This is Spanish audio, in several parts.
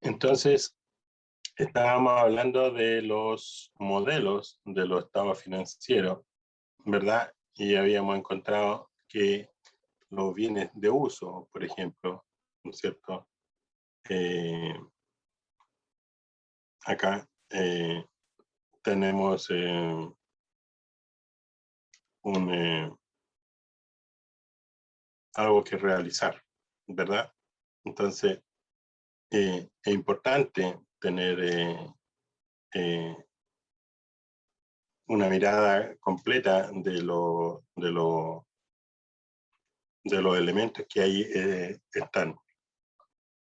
Entonces, estábamos hablando de los modelos de los estados financieros, ¿verdad? Y habíamos encontrado que los bienes de uso, por ejemplo, ¿no es cierto? Acá tenemos algo que realizar, ¿verdad? Entonces, es importante tener una mirada completa de los elementos que ahí están.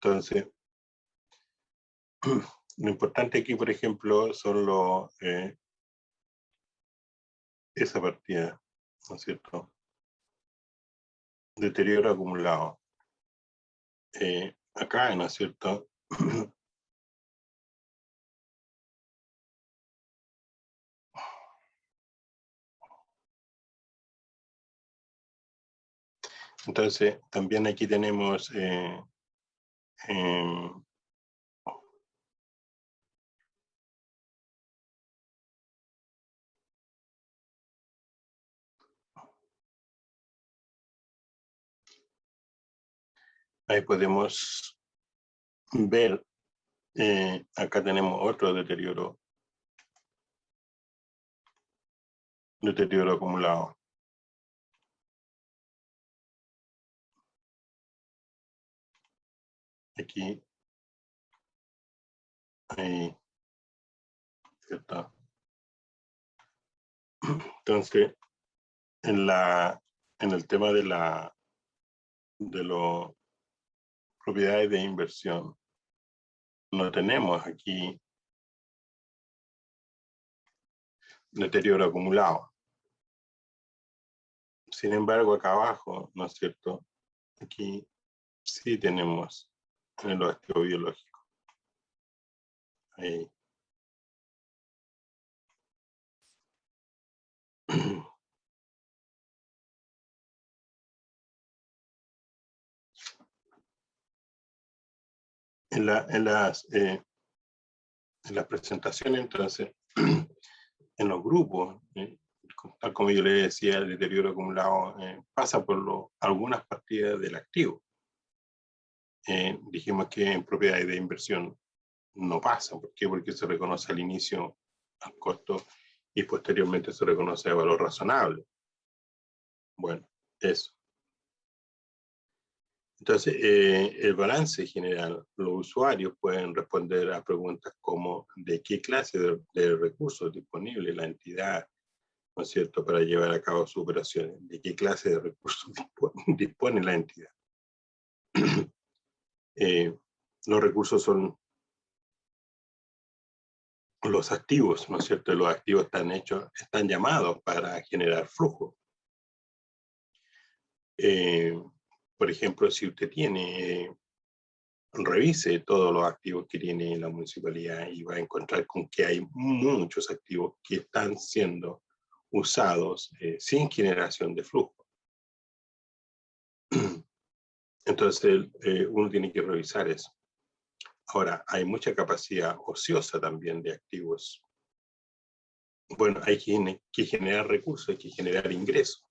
Entonces, lo importante aquí, por ejemplo, son esa partida, ¿no es cierto? Deterioro acumulado. Acá, ¿no es cierto? Entonces, también aquí tenemos ahí podemos ver, acá tenemos otro deterioro acumulado. Aquí, ahí, ¿cierto? Entonces, en el tema de las propiedades de inversión, no tenemos aquí deterioro acumulado. Sin embargo, acá abajo, ¿no es cierto? Aquí sí tenemos en los activos biológicos. Ahí. En las presentaciones, entonces, en los grupos, tal como yo le decía, el deterioro acumulado pasa por algunas partidas del activo. Dijimos que en propiedades de inversión no pasa. ¿Por qué? Porque se reconoce al inicio al costo y posteriormente se reconoce el valor razonable. Bueno, eso. Entonces, el balance general, los usuarios pueden responder a preguntas como ¿de qué clase de recursos disponible la entidad, ¿no es cierto?, para llevar a cabo sus operaciones? ¿De qué clase de recursos dispone la entidad? Los recursos son los activos, ¿no es cierto? Los activos están llamados para generar flujo. Por ejemplo, si usted revise todos los activos que tiene la municipalidad y va a encontrar con que hay muchos activos que están siendo usados sin generación de flujo. Entonces, uno tiene que revisar eso. Ahora, hay mucha capacidad ociosa también de activos. Bueno, hay que generar recursos, hay que generar ingresos.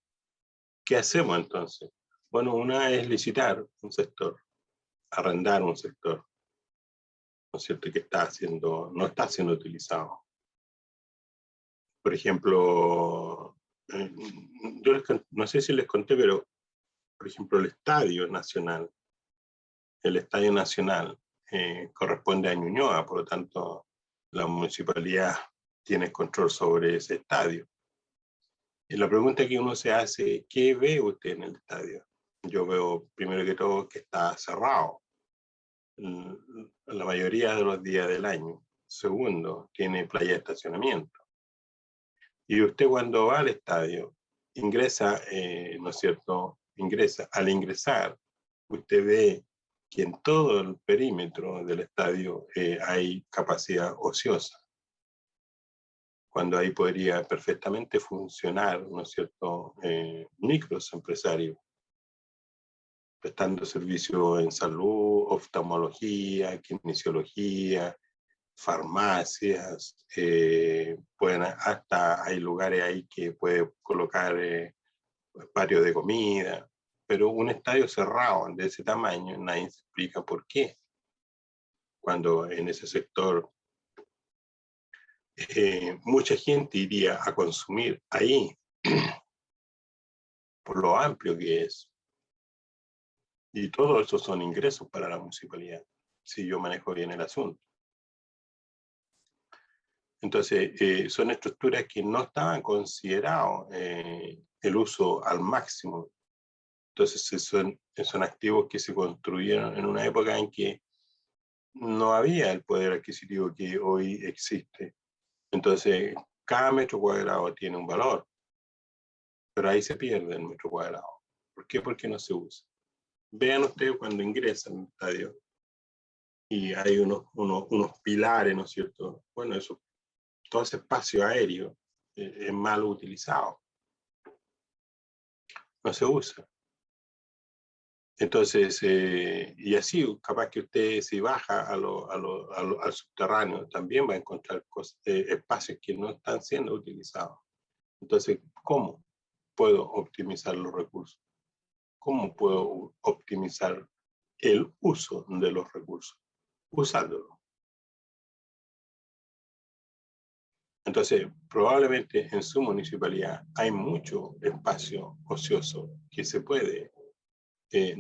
¿Qué hacemos entonces? Bueno, una es licitar un sector, arrendar un sector, ¿no es cierto?, que no está siendo utilizado. Por ejemplo, yo no sé si les conté, pero, por ejemplo, el Estadio Nacional corresponde a Ñuñoa, por lo tanto, la municipalidad tiene control sobre ese estadio. Y la pregunta que uno se hace, ¿qué ve usted en el estadio? Yo veo, primero que todo, que está cerrado la mayoría de los días del año. Segundo, tiene playa de estacionamiento. Y usted cuando va al estadio, ingresa, ¿no es cierto? Al ingresar, usted ve que en todo el perímetro del estadio hay capacidad ociosa. cuando ahí podría perfectamente funcionar, ¿no es cierto?, micros empresarios, prestando servicio en salud, oftalmología, kinesiología, farmacias, pueden, hasta hay lugares ahí que puede colocar patios de comida, pero un estadio cerrado de ese tamaño, nadie se explica por qué, cuando en ese sector mucha gente iría a consumir ahí, por lo amplio que es. Y todo eso son ingresos para la municipalidad, si yo manejo bien el asunto. Entonces, son estructuras que no estaban considerados el uso al máximo. Entonces, son activos que se construyeron en una época en que no había el poder adquisitivo que hoy existe. Entonces, cada metro cuadrado tiene un valor, pero ahí se pierde el metro cuadrado. ¿Por qué? Porque no se usa. Vean ustedes cuando ingresan al estadio y hay unos pilares, ¿no es cierto? Bueno, eso, todo ese espacio aéreo es mal utilizado, no se usa. Entonces, y así, capaz que usted si baja al subterráneo, también va a encontrar espacios que no están siendo utilizados. Entonces, ¿cómo puedo optimizar los recursos? ¿Cómo puedo optimizar el uso de los recursos? Usándolo. Entonces, probablemente en su municipalidad hay mucho espacio ocioso que se puede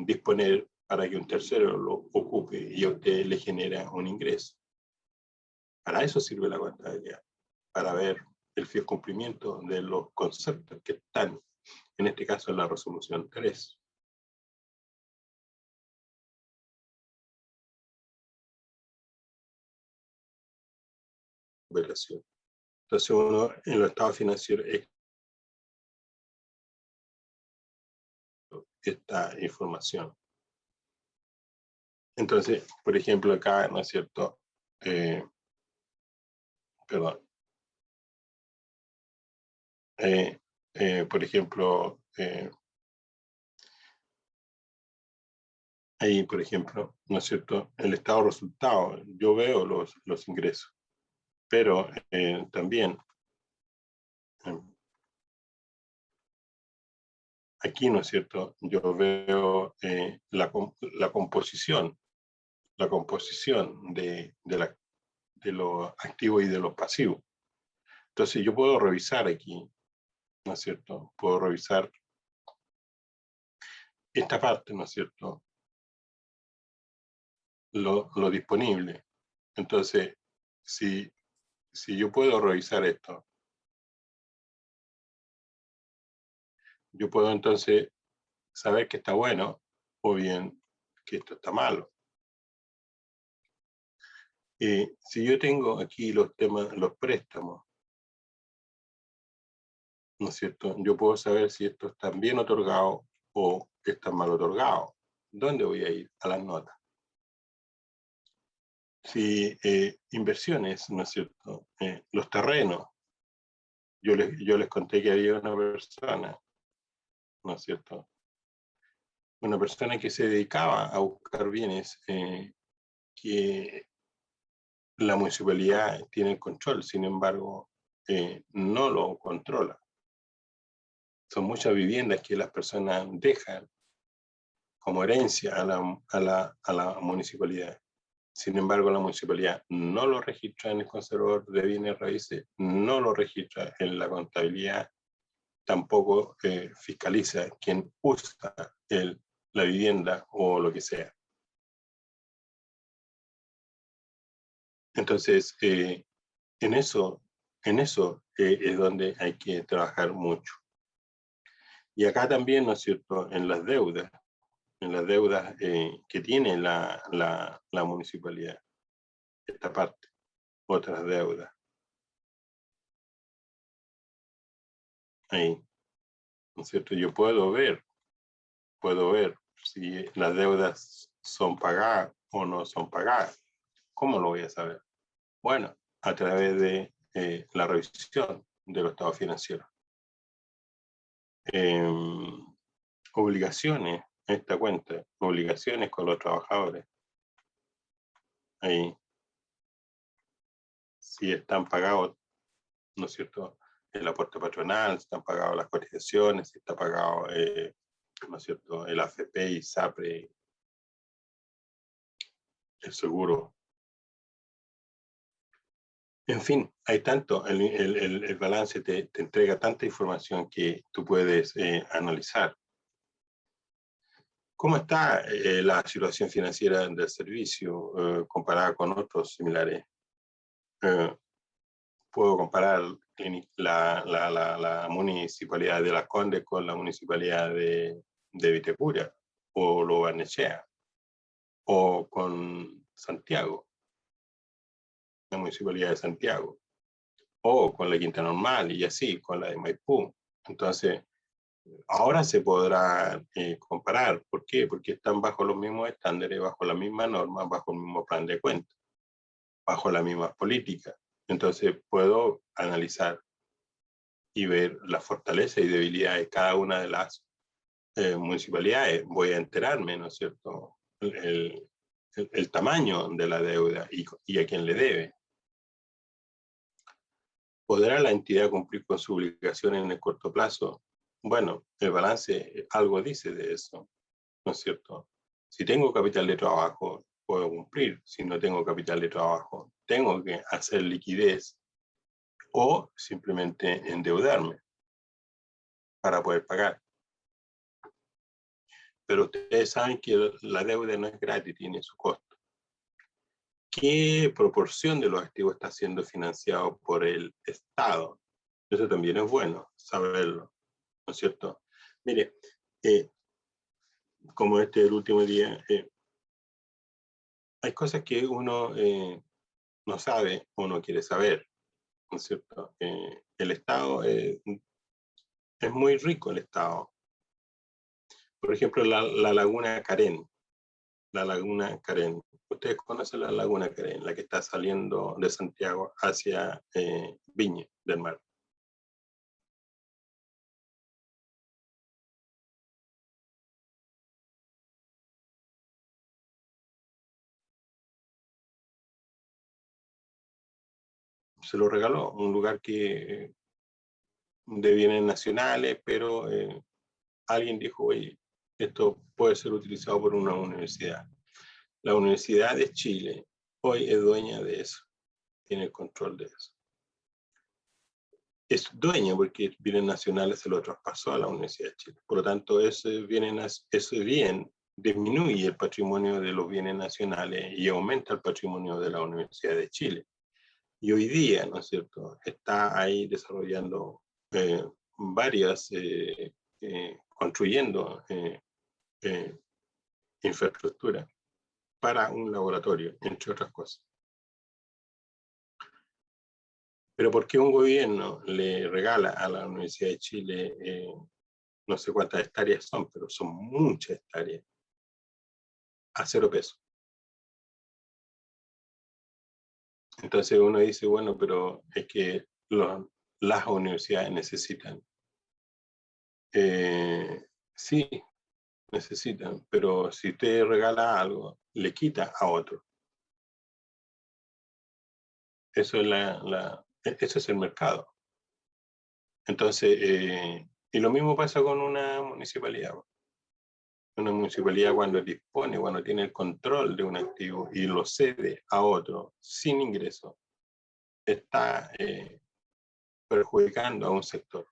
disponer para que un tercero lo ocupe y a usted le genera un ingreso. Para eso sirve la contabilidad, para ver el fiel cumplimiento de los conceptos que están, en este caso, en la resolución 3. Operación. Entonces uno en los estados financieros esta información. Entonces, por ejemplo, acá, ¿no es cierto? Perdón. Por ejemplo, ahí, por ejemplo, ¿no es cierto? El estado de resultado, yo veo los ingresos, pero también aquí, ¿no es cierto? Yo veo la composición de los activos y de los pasivos. Entonces yo puedo revisar aquí, ¿no es cierto? Puedo revisar esta parte, ¿no es cierto? Lo disponible. Entonces, si yo puedo revisar esto, yo puedo entonces saber que está bueno o bien que esto está malo. Si yo tengo aquí los préstamos, ¿no es cierto? Yo puedo saber si estos están bien otorgados o están mal otorgados. ¿Dónde voy a ir? A las notas. Si inversiones, ¿no es cierto? Los terrenos. Yo les conté que había una persona, ¿no es cierto? Una persona que se dedicaba a buscar bienes que la municipalidad tiene el control, sin embargo, no lo controla. Son muchas viviendas que las personas dejan como herencia a la municipalidad. Sin embargo, la municipalidad no lo registra en el conservador de bienes raíces, no lo registra en la contabilidad, tampoco fiscaliza quien usa la vivienda o lo que sea. Entonces, en eso es donde hay que trabajar mucho. Y acá también, ¿no es cierto?, en las deudas que tiene la municipalidad, esta parte, otras deudas. Ahí, ¿no es cierto? Yo puedo ver si las deudas son pagadas o no son pagadas. ¿Cómo lo voy a saber? Bueno, a través de la revisión de los estados financieros. Obligaciones en esta cuenta, obligaciones con los trabajadores. Ahí, si están pagados, ¿no es cierto?, el aporte patronal, si están pagadas las cotizaciones, si está pagado, ¿no es cierto?, el AFP y SAPRE, el seguro. En fin, hay tanto, el balance te entrega tanta información que tú puedes analizar. ¿Cómo está la situación financiera del servicio comparada con otros similares? Puedo comparar la municipalidad de Las Condes con la municipalidad de Vitacura o Lo Barnechea o con Santiago, la municipalidad de Santiago, o con la Quinta Normal y así, con la de Maipú. Entonces, ahora se podrá comparar. ¿Por qué? Porque están bajo los mismos estándares, bajo la misma norma, bajo el mismo plan de cuenta, bajo la misma política. Entonces, puedo analizar y ver la fortaleza y debilidad de cada una de las municipalidades. Voy a enterarme, ¿no es cierto?, el tamaño de la deuda y a quién le debe. ¿Podrá la entidad cumplir con sus obligaciones en el corto plazo? Bueno, el balance algo dice de eso, ¿no es cierto? Si tengo capital de trabajo, puedo cumplir. Si no tengo capital de trabajo, tengo que hacer liquidez o simplemente endeudarme para poder pagar. Pero ustedes saben que la deuda no es gratis, tiene su costo. ¿Qué proporción de los activos está siendo financiado por el Estado? Eso también es bueno saberlo, ¿no es cierto? Mire, como este es el último día, hay cosas que uno no sabe o no quiere saber, ¿no es cierto? El Estado es muy rico, el Estado. Por ejemplo, la laguna Carén. La laguna Carén. Ustedes conocen la laguna Carén, la que está saliendo de Santiago hacia Viña del Mar. Se lo regaló, un lugar que de bienes nacionales, pero alguien dijo, oye, esto puede ser utilizado por una universidad. La Universidad de Chile hoy es dueña de eso, tiene el control de eso. Es dueña porque bienes nacionales se lo traspasó a la Universidad de Chile. Por lo tanto, ese bien disminuye el patrimonio de los bienes nacionales y aumenta el patrimonio de la Universidad de Chile. Y hoy día, ¿no es cierto?, está ahí desarrollando varias, construyendo infraestructura para un laboratorio, entre otras cosas. Pero ¿por qué un gobierno le regala a la Universidad de Chile, no sé cuántas hectáreas son, pero son muchas hectáreas, a 0 pesos? Entonces uno dice, bueno, pero es que las universidades necesitan. Sí, necesitan, pero si usted regala algo, le quita a otro. Eso eso es el mercado. Entonces, y lo mismo pasa con una municipalidad. Una municipalidad cuando dispone, cuando tiene el control de un activo y lo cede a otro sin ingreso, está perjudicando a un sector.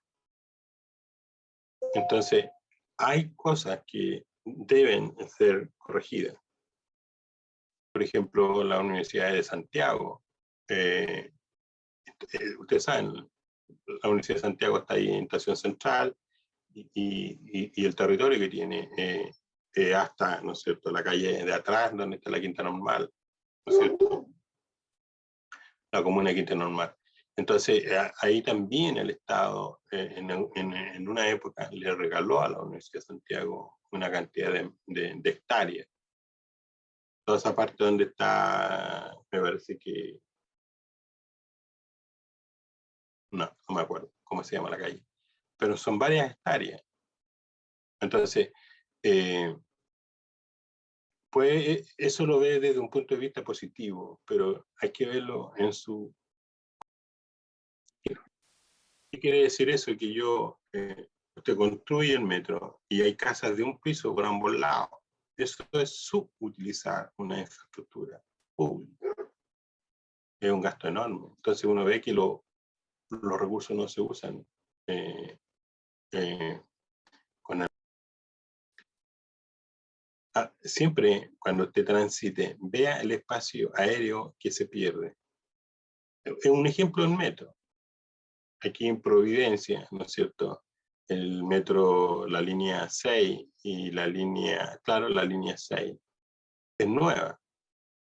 Entonces, hay cosas que deben ser corregidas. Por ejemplo, la Universidad de Santiago. Ustedes saben, la Universidad de Santiago está ahí en Estación Central y el territorio que tiene hasta, ¿no es cierto?, la calle de atrás, donde está la Quinta Normal, ¿no es cierto?, la comuna de Quinta Normal. Entonces, ahí también el Estado, en una época, le regaló a la Universidad de Santiago una cantidad de hectáreas. Toda esa parte donde está, me parece que no me acuerdo cómo se llama la calle, pero son varias hectáreas. Entonces, pues eso lo ve desde un punto de vista positivo, pero hay que verlo en su... ¿Qué quiere decir eso? Que usted construye el metro y hay casas de un piso por ambos lados. Eso es subutilizar una infraestructura pública. Es un gasto enorme. Entonces uno ve que los recursos no se usan con el... Siempre cuando usted transite, vea el espacio aéreo que se pierde. Es un ejemplo del metro. Aquí en Providencia, ¿no es cierto? El metro, la línea 6 y la línea 6 es nueva,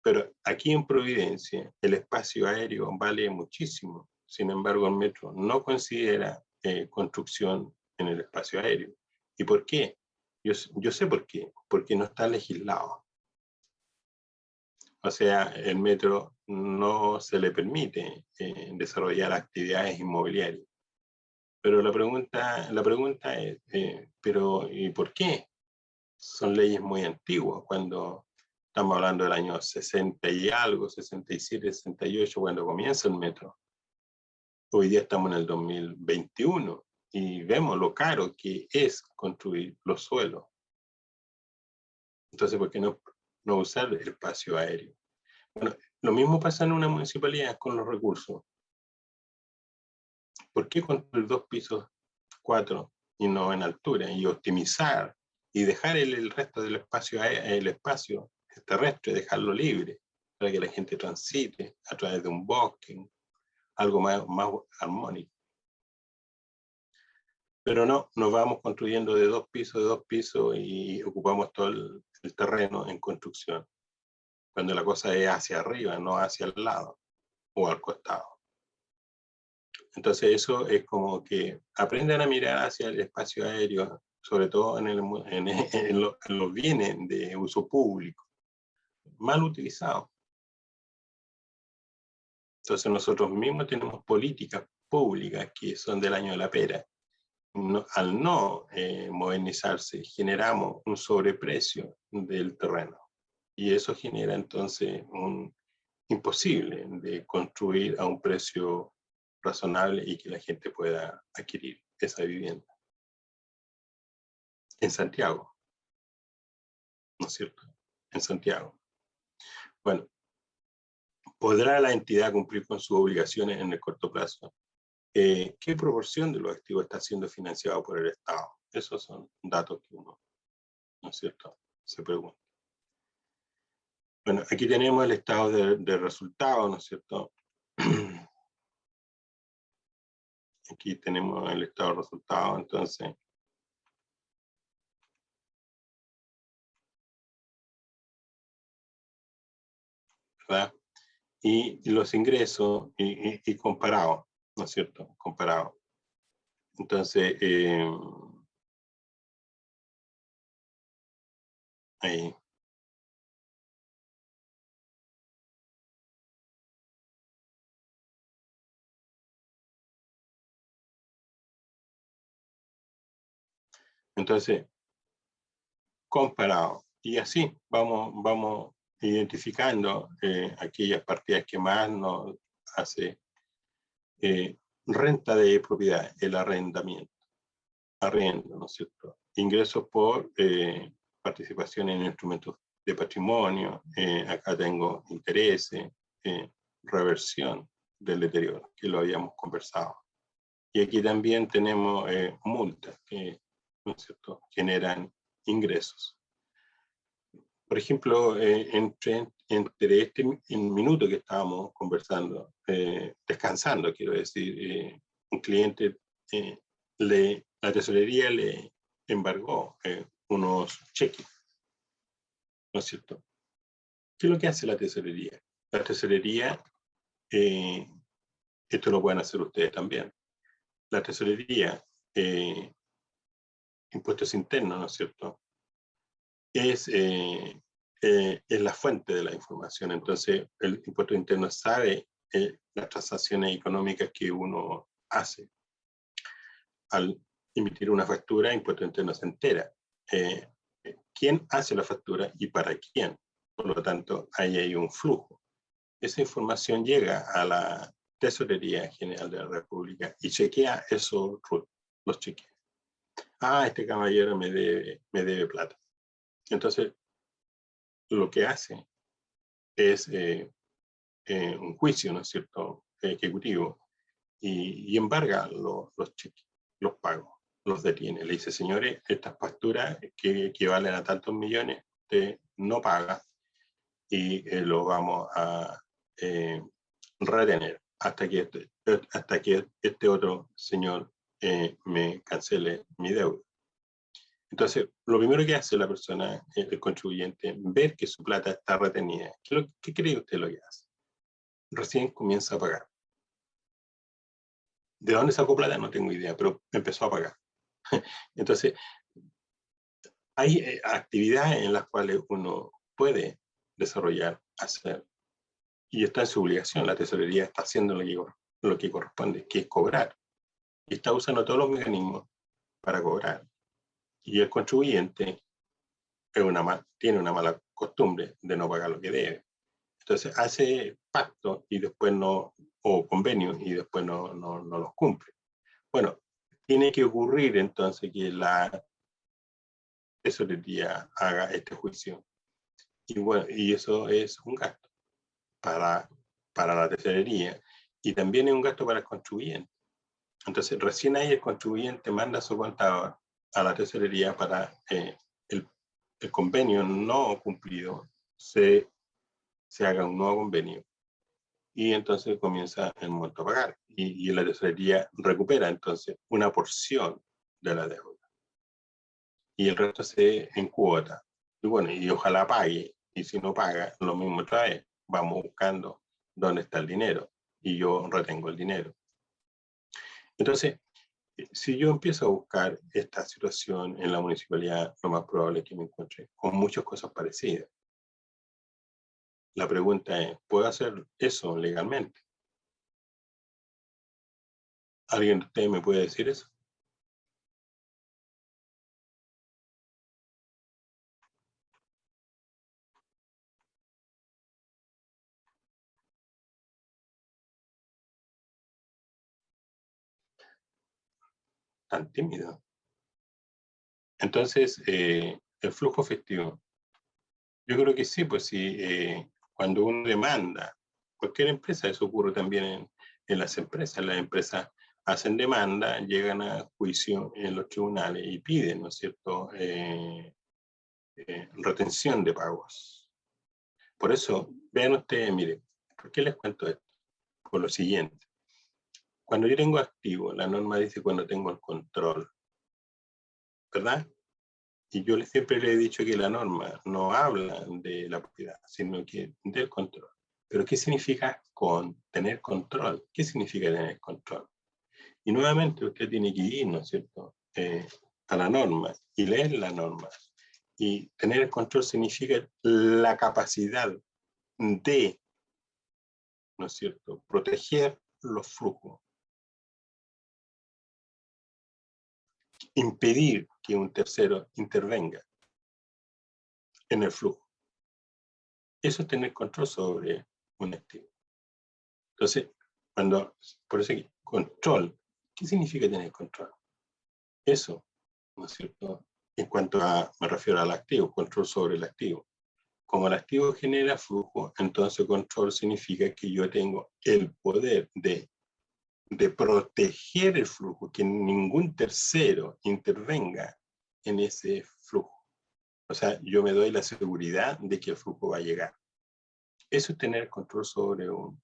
pero aquí en Providencia el espacio aéreo vale muchísimo. Sin embargo, el metro no considera construcción en el espacio aéreo. ¿Y por qué? Yo sé por qué, porque no está legislado. O sea, el metro no se le permite desarrollar actividades inmobiliarias. Pero la pregunta es, ¿pero y por qué? Son leyes muy antiguas, cuando estamos hablando del año 60 y algo, 67, 68, cuando comienza el metro. Hoy día estamos en el 2021 y vemos lo caro que es construir los suelos. Entonces, ¿por qué no usar el espacio aéreo? Bueno, lo mismo pasa en una municipalidad con los recursos. ¿Por qué construir 2 pisos, 4 y no en altura? Y optimizar y dejar el resto del espacio terrestre, dejarlo libre para que la gente transite a través de un bosque, algo más armónico. Pero no, nos vamos construyendo de 2 pisos y ocupamos todo el terreno en construcción, cuando la cosa es hacia arriba, no hacia el lado o al costado. Entonces eso es como que aprendan a mirar hacia el espacio aéreo, sobre todo en los bienes de uso público, mal utilizados. Entonces nosotros mismos tenemos políticas públicas que son del año de la pera. Al no modernizarse, generamos un sobreprecio del terreno. Y eso genera entonces un imposible de construir a un precio razonable y que la gente pueda adquirir esa vivienda. En Santiago, ¿no es cierto? En Santiago. Bueno, ¿podrá la entidad cumplir con sus obligaciones en el corto plazo? ¿Qué proporción de los activos está siendo financiado por el Estado? Esos son datos que uno, ¿no es cierto?, se pregunta. Bueno, aquí tenemos el estado de resultados, ¿no es cierto? Aquí tenemos el estado de resultados, entonces. ¿Verdad? Y los ingresos y comparados, ¿no es cierto? Comparados. Entonces, ahí. Entonces, comparado. Y así vamos identificando aquellas partidas que más nos hace renta de propiedad, el arrendamiento. Arriendo, ¿no es cierto? Ingresos por participación en instrumentos de patrimonio, acá tengo intereses, reversión del deterioro, que lo habíamos conversado. Y aquí también tenemos multas que, ¿no es cierto?, generan ingresos. Por ejemplo, entre este minuto que estábamos conversando, descansando, quiero decir, un cliente, la tesorería le embargó unos cheques, ¿no es cierto? ¿Qué es lo que hace la tesorería? La tesorería, esto lo pueden hacer ustedes también, la tesorería, impuestos internos, ¿no es cierto?, es la fuente de la información. Entonces, el impuesto interno sabe las transacciones económicas que uno hace al emitir una factura, Impuesto Interno se entera quién hace la factura y para quién. Por lo tanto, ahí hay un flujo. Esa información llega a la Tesorería General de la República y chequea esos RUT, los chequea. Ah, este caballero me debe plata. Entonces, lo que hace es un juicio, ¿no es cierto?, ejecutivo, y embarga los cheques, los pagos, los detiene. Le dice, señores, estas facturas que equivalen a tantos millones, usted no paga y lo vamos a retener hasta que este otro señor me cancele mi deuda. Entonces, lo primero que hace la persona, el contribuyente, ver que su plata está retenida. ¿Qué cree usted lo que hace? Recién comienza a pagar. ¿De dónde sacó plata? No tengo idea, pero empezó a pagar. Entonces, hay actividades en las cuales uno puede desarrollar, hacer, y está en su obligación. La tesorería está haciendo lo que corresponde, que es cobrar. Y está usando todos los mecanismos para cobrar. Y el contribuyente tiene una mala costumbre de no pagar lo que debe. Entonces hace pacto y después o convenio y después no los cumple. Bueno, tiene que ocurrir entonces que la tesorería haga este juicio. Y bueno, y eso es un gasto para la tesorería y también es un gasto para el contribuyente. Entonces, recién ahí el contribuyente manda a su contador a la tesorería para el convenio no cumplido, se haga un nuevo convenio y entonces comienza el monto a pagar y la tesorería recupera entonces una porción de la deuda y el resto se en cuota y bueno, y ojalá pague y si no paga, lo mismo otra vez, vamos buscando dónde está el dinero y yo retengo el dinero. Entonces, si yo empiezo a buscar esta situación en la municipalidad, lo más probable es que me encuentre con muchas cosas parecidas. La pregunta es, ¿puedo hacer eso legalmente? ¿Alguien de ustedes me puede decir eso? Tan tímido. Entonces, el flujo efectivo. Yo creo que sí, pues sí, cuando uno demanda, cualquier empresa, eso ocurre también en las empresas. Las empresas hacen demanda, llegan a juicio en los tribunales y piden, ¿no es cierto?, retención de pagos. Por eso, vean ustedes, miren, ¿por qué les cuento esto? Por lo siguiente. Cuando yo tengo activo, la norma dice cuando tengo el control, ¿verdad? Y yo siempre le he dicho que la norma no habla de la propiedad, sino que del control. Pero ¿qué significa tener control? ¿Qué significa tener control? Y nuevamente usted tiene que ir, ¿no es cierto?, a la norma y leer la norma. Y tener el control significa la capacidad de, ¿no es cierto?, proteger los flujos, impedir que un tercero intervenga en el flujo. Eso es tener control sobre un activo. Entonces, por eso control, ¿qué significa tener control? Eso, ¿no es cierto? En cuanto me refiero al activo, control sobre el activo. Como el activo genera flujo, entonces control significa que yo tengo el poder de proteger el flujo, que ningún tercero intervenga en ese flujo. O sea, yo me doy la seguridad de que el flujo va a llegar. Eso es tener control sobre un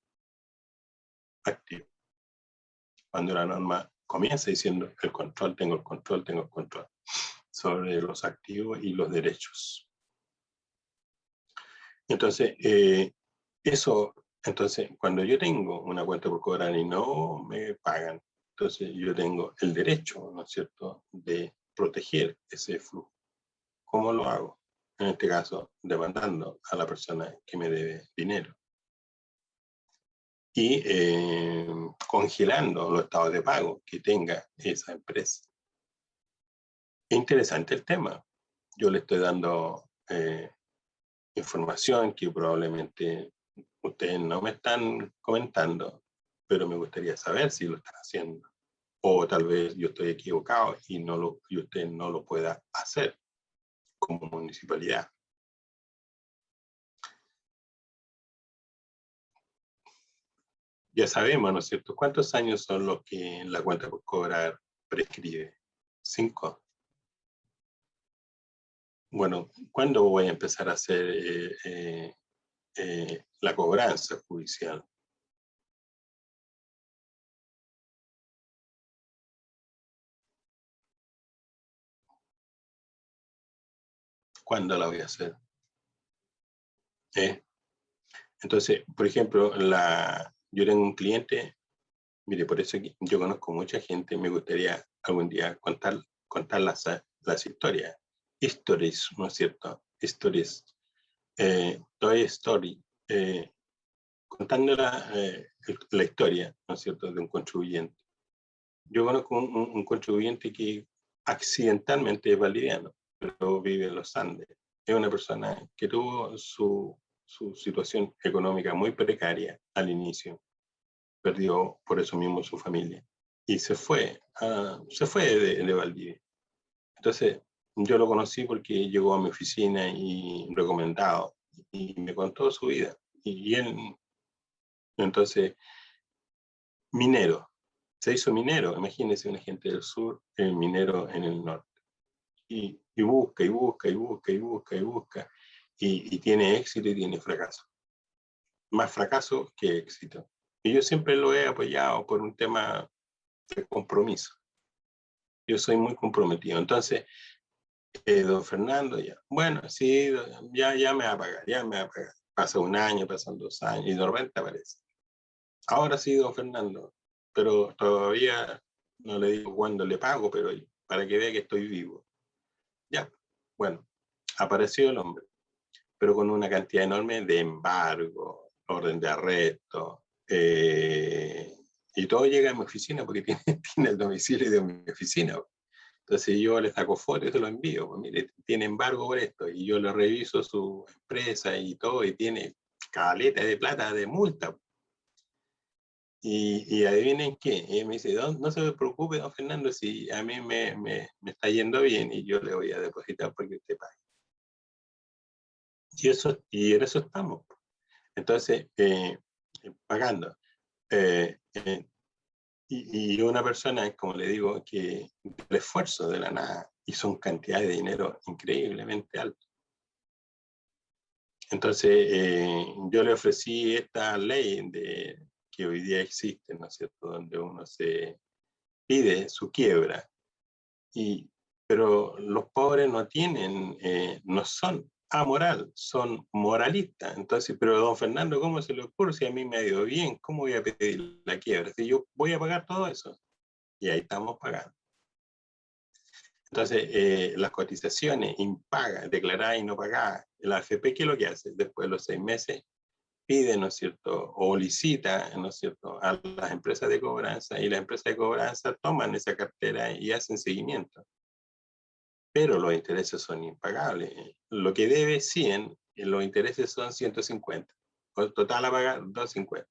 activo. Cuando la norma comienza diciendo el control, tengo el control sobre los activos y los derechos. Entonces, entonces, cuando yo tengo una cuenta por cobrar y no me pagan, entonces yo tengo el derecho, ¿no es cierto?, de proteger ese flujo. ¿Cómo lo hago? En este caso, demandando a la persona que me debe dinero. y congelando los estados de pago que tenga esa empresa. Es interesante el tema. Yo le estoy dando información que probablemente ustedes no me están comentando, pero me gustaría saber si lo están haciendo. O tal vez yo estoy equivocado y usted no lo pueda hacer como municipalidad. Ya sabemos, ¿no es cierto? ¿Cuántos años son los que la cuenta por cobrar prescribe? 5. Bueno, ¿cuándo voy a empezar a hacer la cobranza judicial? ¿Cuándo la voy a hacer? ¿Eh? Entonces, por ejemplo, yo tengo un cliente, mire, por eso yo conozco mucha gente, me gustaría algún día contar las historias. Stories, ¿no es cierto? Stories. Toy Story. Contando la historia, ¿no es cierto?, de un contribuyente. Yo conozco un contribuyente que accidentalmente es valdiviano, pero vive en los Andes. Es una persona que tuvo su situación económica muy precaria al inicio. Perdió por eso mismo su familia. Y se fue de Valdivia. Entonces, yo lo conocí porque llegó a mi oficina y recomendado. Y me contó su vida. Y él, entonces, minero. Se hizo minero. Imagínense una gente del sur, el minero en el norte. Y busca, y busca, y busca, y busca, y busca. Y tiene éxito y tiene fracaso. Más fracaso que éxito. Y yo siempre lo he apoyado por un tema de compromiso. Yo soy muy comprometido. Entonces, don Fernando, ya, bueno, sí, ya me va a pagar, ya me va a pagar. Pasa un año, pasan 2 años y de repente aparece. Ahora sí, don Fernando, pero todavía no le digo cuándo le pago, pero para que vea que estoy vivo. Ya, bueno, apareció el hombre, pero con una cantidad enorme de embargo, orden de arresto, y todo llega a mi oficina porque tiene el domicilio de mi oficina. Entonces yo le saco fotos y se lo envío. Pues mire, tiene embargo por esto. Y yo le reviso su empresa y todo, y tiene caleta de plata de multa. Y adivinen qué. Y me dice, no se preocupe, don Fernando, si a mí me está yendo bien y yo le voy a depositar porque usted pague. Y en eso estamos. Entonces, pagando. Eh, eh, y una persona, como le digo, que el esfuerzo de la nada y son cantidades de dinero increíblemente altas. Entonces, yo le ofrecí esta ley que hoy día existe, ¿no es cierto?, donde uno se pide su quiebra, pero los pobres no tienen, no son amoral, son moralistas. Entonces, pero don Fernando, ¿cómo se le ocurre si a mí me ha ido bien? ¿Cómo voy a pedir la quiebra? Si yo voy a pagar todo eso. Y ahí estamos pagando. Entonces, las cotizaciones impagas, declaradas y no pagadas, la AFP, ¿qué es lo que hace? Después de los 6 meses, pide, ¿no es cierto?, o licita, ¿no es cierto?, a las empresas de cobranza, y las empresas de cobranza toman esa cartera y hacen seguimiento. Pero los intereses son impagables. Lo que debe 100, los intereses son 150. Total a pagar 250.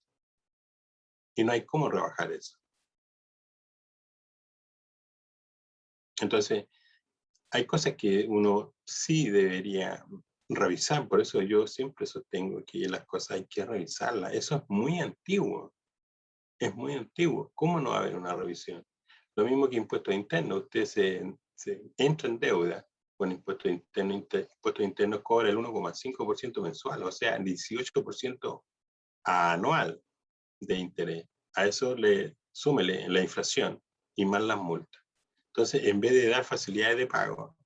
Y no hay cómo rebajar eso. Entonces, hay cosas que uno sí debería revisar, por eso yo siempre sostengo que las cosas hay que revisarlas. Eso es muy antiguo, es muy antiguo. ¿Cómo no va a haber una revisión? Lo mismo que impuestos internos, usted se entra en deuda con impuestos internos cobra el 1,5% mensual, o sea, el 18% anual de interés. A eso súmele la inflación y más las multas. Entonces, en vez de dar facilidades de pago,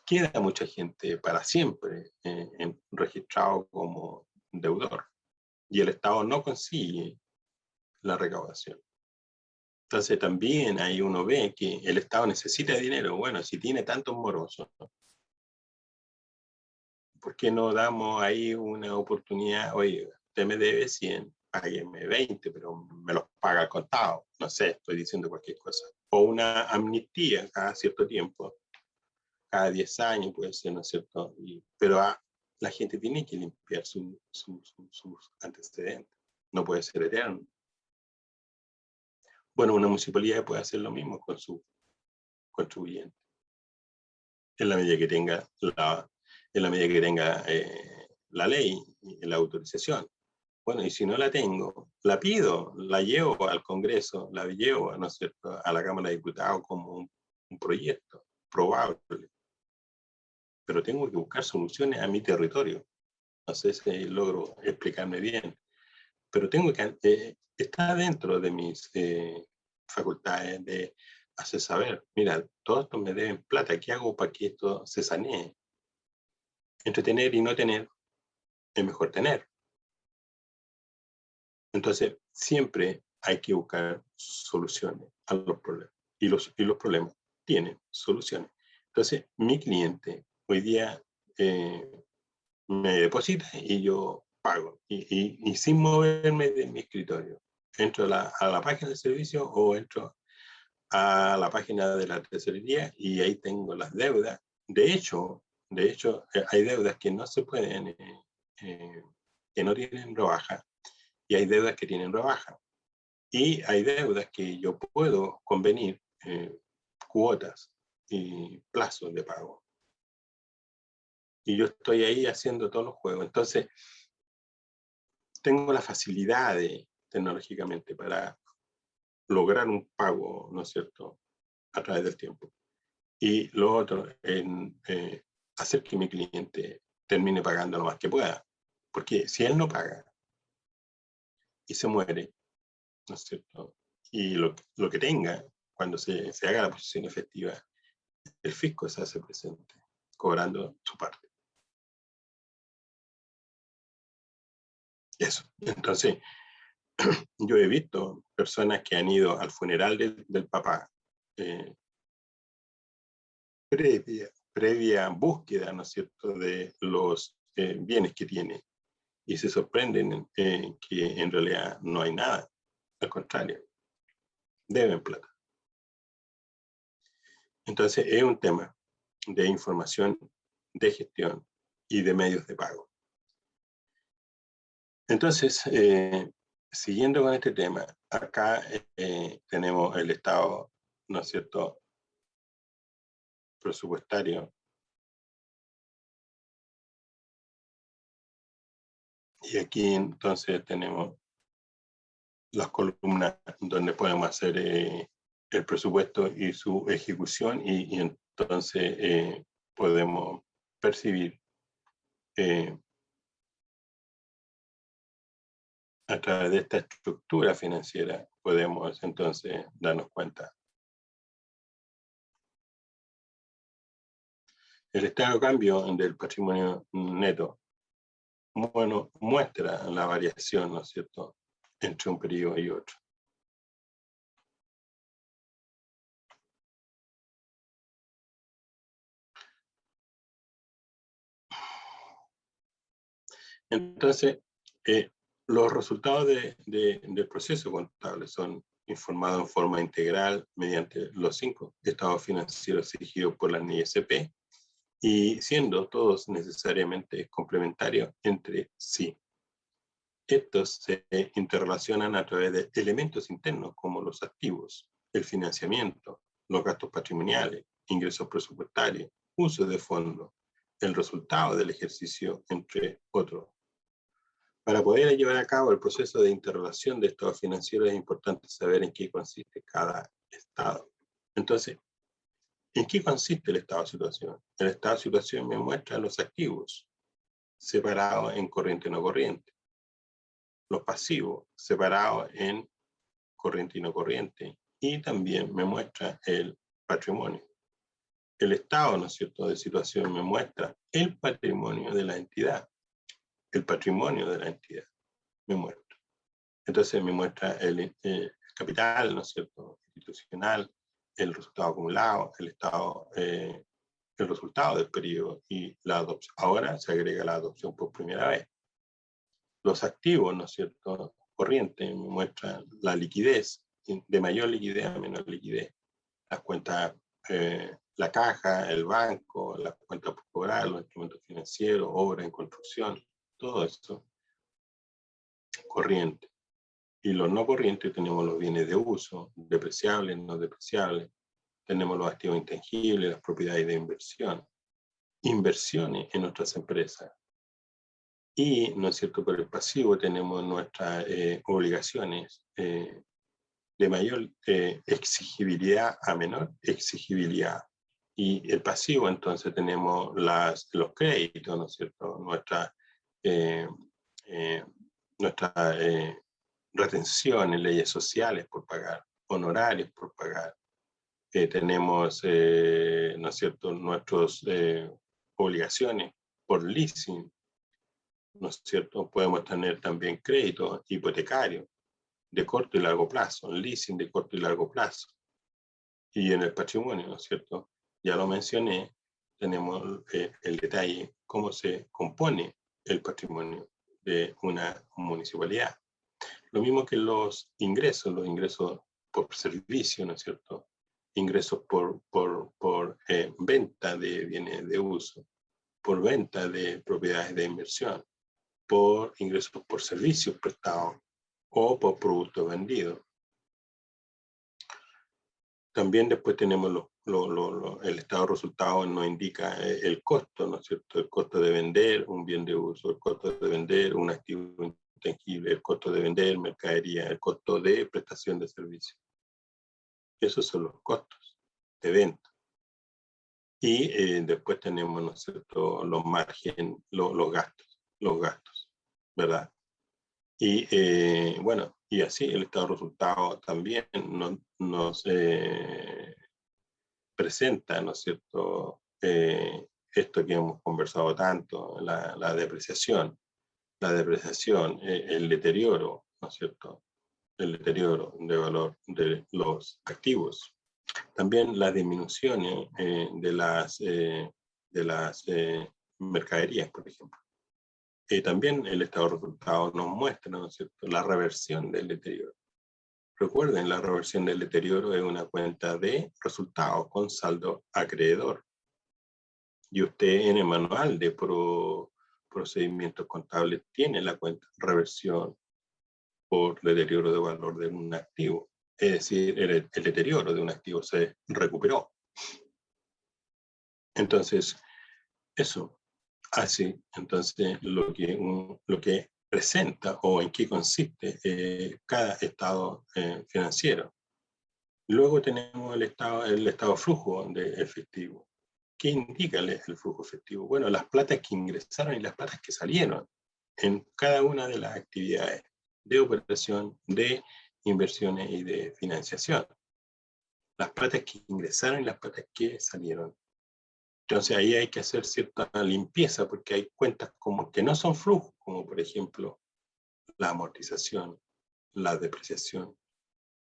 queda mucha gente para siempre registrado como deudor y el Estado no consigue la recaudación. Entonces también ahí uno ve que el Estado necesita dinero. Bueno, si tiene tantos morosos, ¿por qué no damos ahí una oportunidad? Oye, usted me debe 100, págueme 20, pero me los paga al contado. No sé, estoy diciendo cualquier cosa. O una amnistía cada cierto tiempo, cada 10 años puede ser, ¿no es cierto? Pero la gente tiene que limpiar sus antecedentes. No puede ser eterno. Bueno, una municipalidad puede hacer lo mismo con su contribuyente, en la medida que tenga la ley y la autorización. Bueno, y si no la tengo, la pido, la llevo al Congreso, la llevo, ¿no es cierto?, a la Cámara de Diputados como un proyecto probable. Pero tengo que buscar soluciones a mi territorio. No sé si logro explicarme bien, pero tengo que, está dentro de mis facultades de hacer saber, mira, todos estos me deben plata, ¿qué hago para que esto se sanee? Entre tener y no tener, es mejor tener. Entonces, siempre hay que buscar soluciones a los problemas. Y los problemas tienen soluciones. Entonces, mi cliente hoy día me deposita y yo pago. Y sin moverme de mi escritorio. Entro a la página de servicio o entro a la página de la tesorería y ahí tengo las deudas. De hecho, hay deudas que no se pueden, que no tienen rebaja, y hay deudas que tienen rebaja. Y hay deudas que yo puedo convenir cuotas y plazos de pago. Y yo estoy ahí haciendo todos los juegos. Entonces, tengo la facilidad tecnológicamente para lograr un pago, ¿no es cierto?, a través del tiempo. Y lo otro, hacer que mi cliente termine pagando lo más que pueda. Porque si él no paga y se muere, ¿no es cierto?, y lo que tenga, cuando se haga la posición efectiva, el fisco se hace presente, cobrando su parte. Eso. Entonces, yo he visto personas que han ido al funeral del papá, previa búsqueda, ¿no es cierto?, de los bienes que tiene, y se sorprenden que en realidad no hay nada, al contrario, deben plata. Entonces, es un tema de información, de gestión y de medios de pago. Entonces, siguiendo con este tema, acá tenemos el estado, ¿no es cierto?, presupuestario. Y aquí entonces tenemos las columnas donde podemos hacer el presupuesto y su ejecución, y entonces podemos percibir a través de esta estructura financiera, podemos entonces darnos cuenta. El estado de cambio del patrimonio neto, bueno, muestra la variación, ¿no es cierto?, entre un periodo y otro. Entonces, los resultados del proceso contable son informados en forma integral mediante los 5 estados financieros exigidos por la NISP, y siendo todos necesariamente complementarios entre sí. Estos se interrelacionan a través de elementos internos como los activos, el financiamiento, los gastos patrimoniales, ingresos presupuestarios, uso de fondos, el resultado del ejercicio, entre otros. Para poder llevar a cabo el proceso de interrelación de estados financieros es importante saber en qué consiste cada estado. Entonces, ¿en qué consiste el estado de situación? El estado de situación me muestra los activos separados en corriente y no corriente, los pasivos separados en corriente y no corriente, y también me muestra el patrimonio. El estado, ¿no es cierto?, de situación me muestra el patrimonio de la entidad, el patrimonio de la entidad me muestra. Entonces me muestra el capital, ¿no es cierto?, institucional, el resultado acumulado, el estado el resultado del periodo y la adopción. Ahora se agrega la adopción por primera vez. Los activos, ¿no es cierto?, corrientes muestran la liquidez, de mayor liquidez a menor liquidez. Las cuentas, la caja, el banco, las cuentas por cobrar, los instrumentos financieros, obra en construcción, todo esto corriente. Y los no corrientes tenemos los bienes de uso, depreciables, no depreciables, tenemos los activos intangibles, las propiedades de inversión, inversiones en nuestras empresas. Y, ¿no es cierto?, por el pasivo tenemos nuestras obligaciones de mayor exigibilidad a menor exigibilidad. Y el pasivo, entonces, tenemos los créditos, ¿no es cierto?, nuestra retenciones, leyes sociales por pagar, honorarios por pagar. Tenemos, ¿no es cierto?, nuestras obligaciones por leasing, ¿no es cierto? Podemos tener también créditos hipotecarios de corto y largo plazo, leasing de corto y largo plazo. Y en el patrimonio, ¿no es cierto?, ya lo mencioné, tenemos el detalle, cómo se compone el patrimonio de una municipalidad. Lo mismo que los ingresos por servicio, ¿no es cierto?, ingresos por venta de bienes de uso, por venta de propiedades de inversión, por ingresos por servicios prestados o por productos vendidos. También después tenemos el estado de resultados, nos indica el costo, ¿no es cierto? El costo de vender un bien de uso, el costo de vender un activo intangible, el costo de vender mercadería, el costo de prestación de servicio. Esos son los costos de venta. Y después tenemos, ¿no es cierto?, los márgenes, los gastos, ¿verdad? Y bueno, y así el estado de resultados también nos presenta, ¿no es cierto?, esto que hemos conversado tanto, la depreciación, el deterioro, ¿no es cierto?, el deterioro de valor de los activos. También las disminuciones de las mercaderías, por ejemplo. También el estado de resultados nos muestra, ¿no es cierto?, la reversión del deterioro. Recuerden, la reversión del deterioro es una cuenta de resultados con saldo acreedor. Y usted en el manual de procedimientos contables tiene la cuenta reversión por deterioro de valor de un activo. Es decir, el deterioro de un activo se recuperó. Entonces, eso así, entonces lo que presenta o en qué consiste cada estado financiero. Luego tenemos el estado flujo de efectivo. ¿Qué indica el flujo efectivo? Bueno, las platas que ingresaron y las platas que salieron en cada una de las actividades de operación, de inversiones y de financiación. Las platas que ingresaron y las platas que salieron. Entonces ahí hay que hacer cierta limpieza porque hay cuentas como que no son flujos, como por ejemplo la amortización, la depreciación.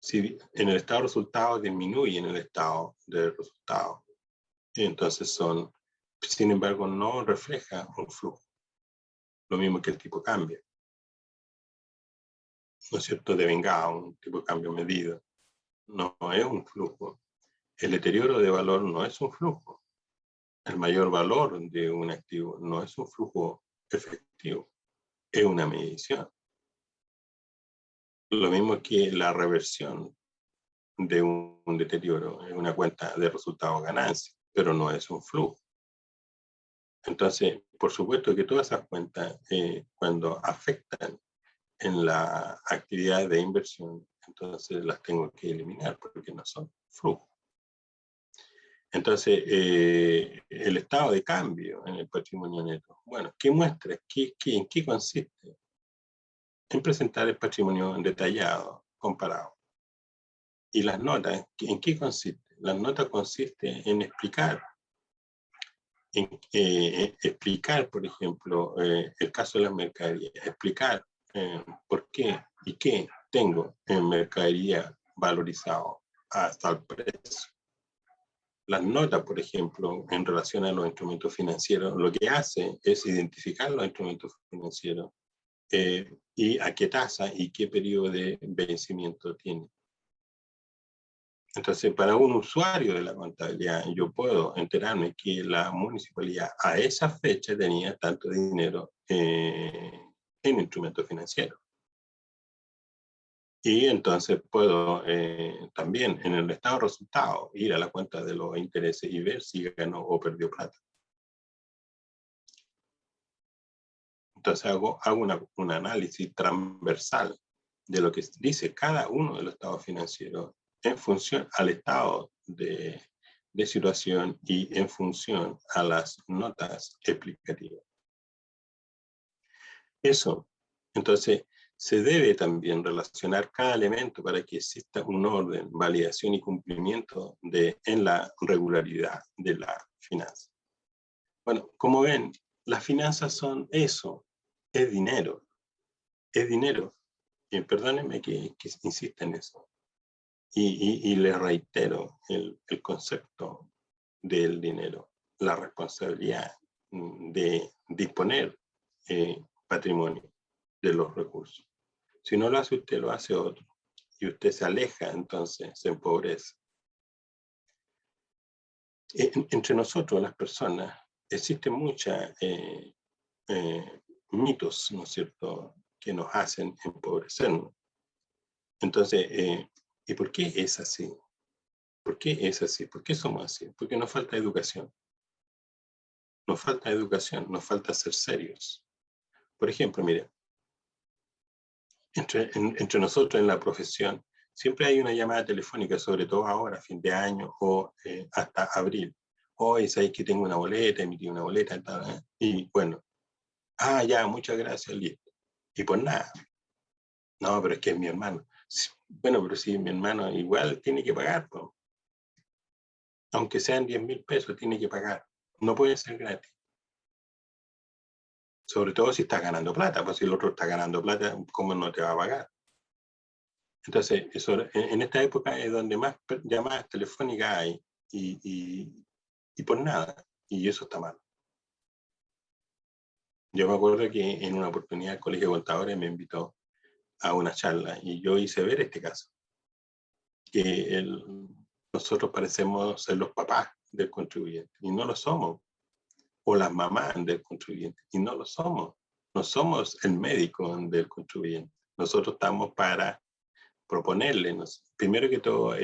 Si en el estado de resultados disminuye en el estado de resultados, entonces sin embargo, no refleja un flujo. Lo mismo que el tipo de cambio, ¿no es cierto?, devengado, un tipo de cambio medido. No es un flujo. El deterioro de valor no es un flujo. El mayor valor de un activo no es un flujo efectivo, es una medición. Lo mismo que la reversión de un deterioro es una cuenta de resultados ganancia, pero no es un flujo. Entonces, por supuesto que todas esas cuentas, cuando afectan en la actividad de inversión, entonces las tengo que eliminar porque no son flujo. Entonces, el estado de cambio en el patrimonio neto, bueno, ¿qué muestra? ¿En qué consiste? En presentar el patrimonio detallado, comparado. Y las notas, ¿en qué consiste? Las notas consisten en explicar, por ejemplo, el caso de las mercaderías, explicar por qué y qué tengo en mercadería valorizado hasta el precio. Las notas, por ejemplo, en relación a los instrumentos financieros, lo que hace es identificar los instrumentos financieros y a qué tasa y qué periodo de vencimiento tiene. Entonces, para un usuario de la contabilidad, yo puedo enterarme que la municipalidad a esa fecha tenía tanto dinero en instrumentos financieros. Y entonces puedo también en el estado de resultados ir a la cuenta de los intereses y ver si ganó o perdió plata. Entonces hago un análisis transversal de lo que dice cada uno de los estados financieros en función al estado de situación y en función a las notas explicativas. Eso, entonces, se debe también relacionar cada elemento para que exista un orden, validación y cumplimiento en la regularidad de la finanza. Bueno, como ven, las finanzas son eso, es dinero, es dinero. Perdónenme que insista en eso. Y les reitero el concepto del dinero, la responsabilidad de disponer patrimonio de los recursos. Si no lo hace usted, lo hace otro. Y usted se aleja, entonces se empobrece. Entre nosotros, las personas, existen muchos mitos, ¿no es cierto?, que nos hacen empobrecernos. Entonces, ¿y por qué es así? ¿Por qué es así? ¿Por qué somos así? Porque nos falta educación. Nos falta educación, nos falta ser serios. Por ejemplo, mire, entre nosotros en la profesión, siempre hay una llamada telefónica, sobre todo ahora, fin de año o hasta abril. Hoy sabéis que tengo una boleta, emití una boleta, y bueno, ya, muchas gracias, listo. Y pues nada, no, pero es que es mi hermano. Bueno, pero si mi hermano igual tiene que pagar, pues. Aunque sean 10.000 pesos, tiene que pagar. No puede ser gratis. Sobre todo si estás ganando plata, pues si el otro está ganando plata, ¿cómo no te va a pagar? Entonces, eso, en esta época es donde más llamadas telefónicas hay y por nada, y eso está mal. Yo me acuerdo que en una oportunidad el Colegio de Contadores me invitó a una charla y yo hice ver este caso, que nosotros parecemos ser los papás del contribuyente y no lo somos, o las mamás del contribuyente y no lo somos. No somos el médico del contribuyente. Nosotros estamos para proponerle, primero que todo,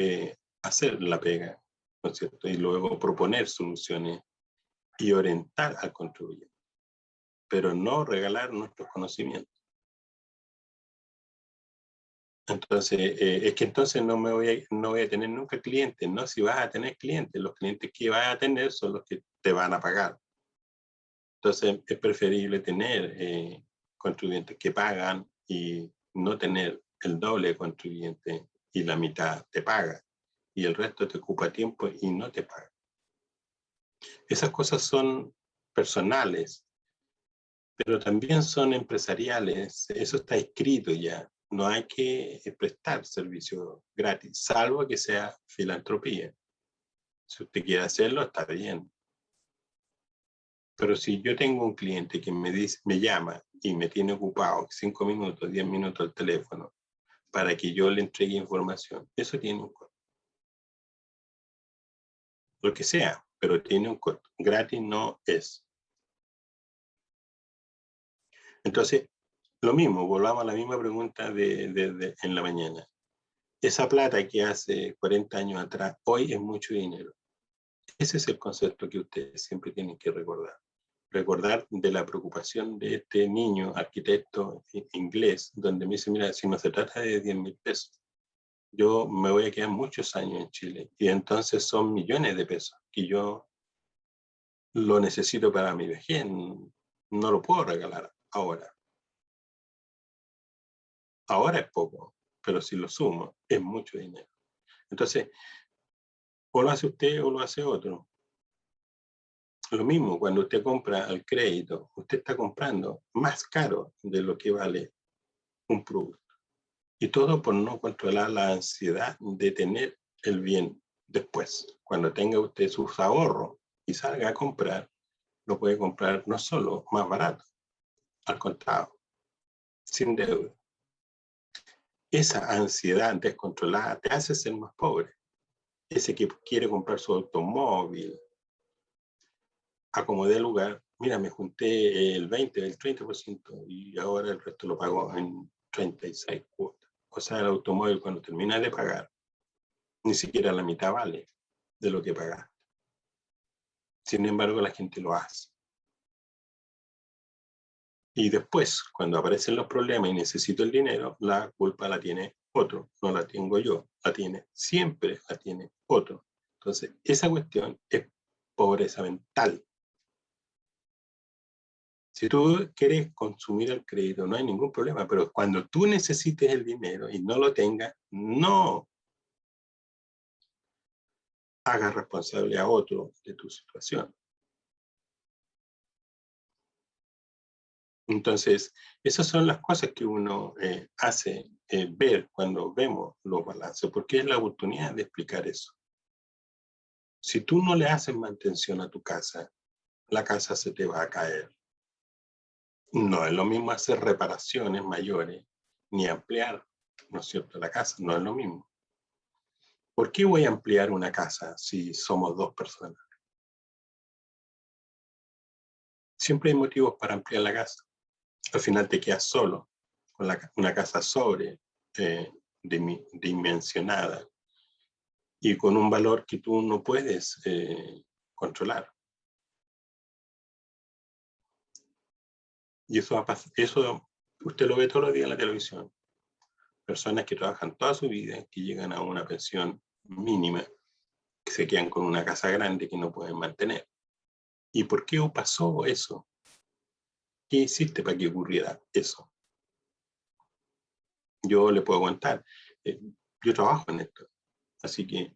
hacer la pega, ¿no es cierto? Y luego proponer soluciones y orientar al contribuyente, pero no regalar nuestros conocimientos. Entonces, es que entonces no voy a tener nunca clientes, ¿no? Si vas a tener clientes, los clientes que vas a tener son los que te van a pagar. Entonces, es preferible tener contribuyentes que pagan y no tener el doble de contribuyentes y la mitad te paga y el resto te ocupa tiempo y no te paga. Esas cosas son personales, pero también son empresariales. Eso está escrito ya. No hay que prestar servicio gratis, salvo que sea filantropía. Si usted quiere hacerlo, está bien. Pero si yo tengo un cliente que me llama y me tiene ocupado 5 minutos, 10 minutos al teléfono para que yo le entregue información, eso tiene un costo. Lo que sea, pero tiene un costo. Gratis no es. Entonces, lo mismo, volvamos a la misma pregunta en la mañana. Esa plata que hace 40 años atrás, hoy es mucho dinero. Ese es el concepto que ustedes siempre tienen que recordar. Recordar de la preocupación de este niño arquitecto inglés, donde me dice, mira, si no se trata de 10.000 pesos, yo me voy a quedar muchos años en Chile y entonces son millones de pesos que yo lo necesito para mi vejez, no lo puedo regalar ahora. Ahora es poco, pero si lo sumo, es mucho dinero. Entonces, o lo hace usted o lo hace otro. Lo mismo, cuando usted compra al crédito, usted está comprando más caro de lo que vale un producto. Y todo por no controlar la ansiedad de tener el bien Después, cuando tenga usted sus ahorros y salga a comprar, lo puede comprar no solo más barato, al contado, sin deuda. Esa ansiedad descontrolada te hace ser más pobre. Ese que quiere comprar su automóvil, acomodé lugar, mira, me junté el 20, el 30% y ahora el resto lo pago en 36 cuotas. O sea, el automóvil cuando termina de pagar, ni siquiera la mitad vale de lo que pagaste. Sin embargo, la gente lo hace. Y después, cuando aparecen los problemas y necesito el dinero, la culpa la tiene otro, no la tengo yo, siempre la tiene otro. Entonces, esa cuestión es pobreza mental. Si tú quieres consumir el crédito, no hay ningún problema, pero cuando tú necesites el dinero y no lo tengas, no hagas responsable a otro de tu situación. Entonces, esas son las cosas que uno hace ver cuando vemos los balances, porque es la oportunidad de explicar eso. Si tú no le haces mantención a tu casa, la casa se te va a caer. No es lo mismo hacer reparaciones mayores, ni ampliar, ¿no es cierto?, la casa, no es lo mismo. ¿Por qué voy a ampliar una casa si somos dos personas? Siempre hay motivos para ampliar la casa. Al final te quedas solo, con una casa dimensionada y con un valor que tú no puedes controlar. Y eso usted lo ve todos los días en la televisión. Personas que trabajan toda su vida, que llegan a una pensión mínima, que se quedan con una casa grande que no pueden mantener. ¿Y por qué pasó eso? ¿Qué hiciste para que ocurriera eso? Yo le puedo contar. Yo trabajo en esto, así que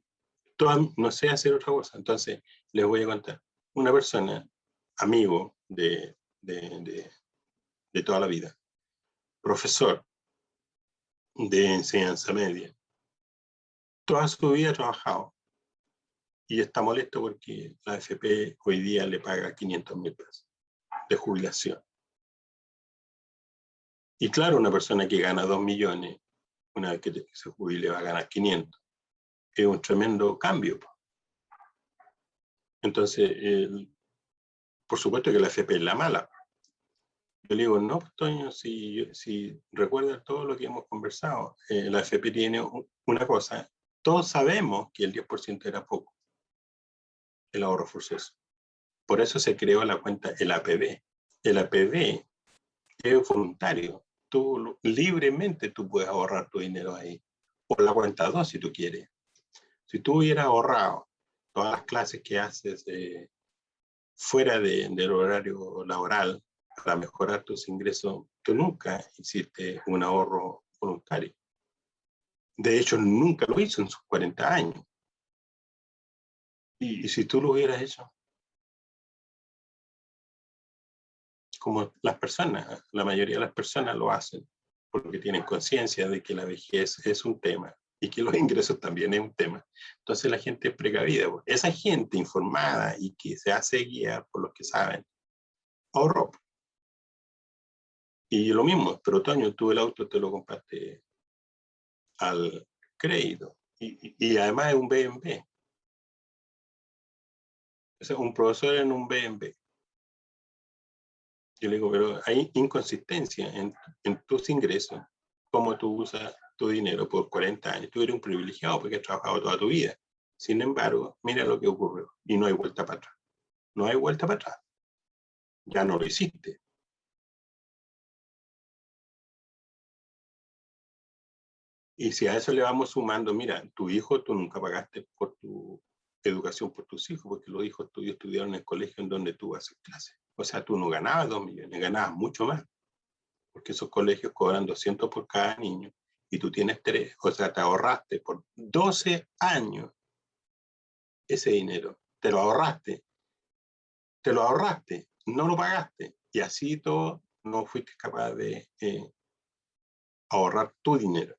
no sé hacer otra cosa. Entonces, les voy a contar. Una persona, amigo de toda la vida, profesor de enseñanza media, toda su vida ha trabajado y está molesto porque la AFP hoy día le paga 500.000 pesos de jubilación. Y claro, una persona que gana 2 millones, una vez que se jubile va a ganar 500. Es un tremendo cambio. Entonces, por supuesto que la AFP es la mala. Yo le digo, no, Toño, si recuerdas todo lo que hemos conversado, la AFP tiene una cosa, todos sabemos que el 10% era poco, el ahorro forzoso. Por eso se creó la cuenta, el APB. El APB es voluntario. Tú libremente tú puedes ahorrar tu dinero ahí. O la cuenta 2 si tú quieres. Si tú hubieras ahorrado todas las clases que haces fuera del horario laboral para mejorar tus ingresos, tú nunca hiciste un ahorro voluntario. De hecho, nunca lo hizo en sus 40 años. Y si tú lo hubieras hecho, como las personas, la mayoría de las personas lo hacen, porque tienen conciencia de que la vejez es un tema y que los ingresos también es un tema. Entonces la gente es precavida. Esa gente informada y que se hace guiar por los que saben, ahorró. Y lo mismo, pero Toño, tú el auto te lo compraste al crédito y además es un BMW. O sea, un profesor en un BMW. Yo le digo, pero hay inconsistencia en tus ingresos, cómo tú usas tu dinero por 40 años. Tú eres un privilegiado porque has trabajado toda tu vida. Sin embargo, mira lo que ocurrió y no hay vuelta para atrás. No hay vuelta para atrás. Ya no lo hiciste. Y si a eso le vamos sumando, mira, tu hijo, tú nunca pagaste por tu educación por tus hijos, porque los hijos tuyos estudiaron en el colegio en donde tú haces clases. O sea, tú no ganabas 2 millones, ganabas mucho más, porque esos colegios cobran 200 por cada niño y tú tienes 3. O sea, te ahorraste por 12 años ese dinero. Te lo ahorraste, no lo pagaste. Y así todo no fuiste capaz de ahorrar tu dinero.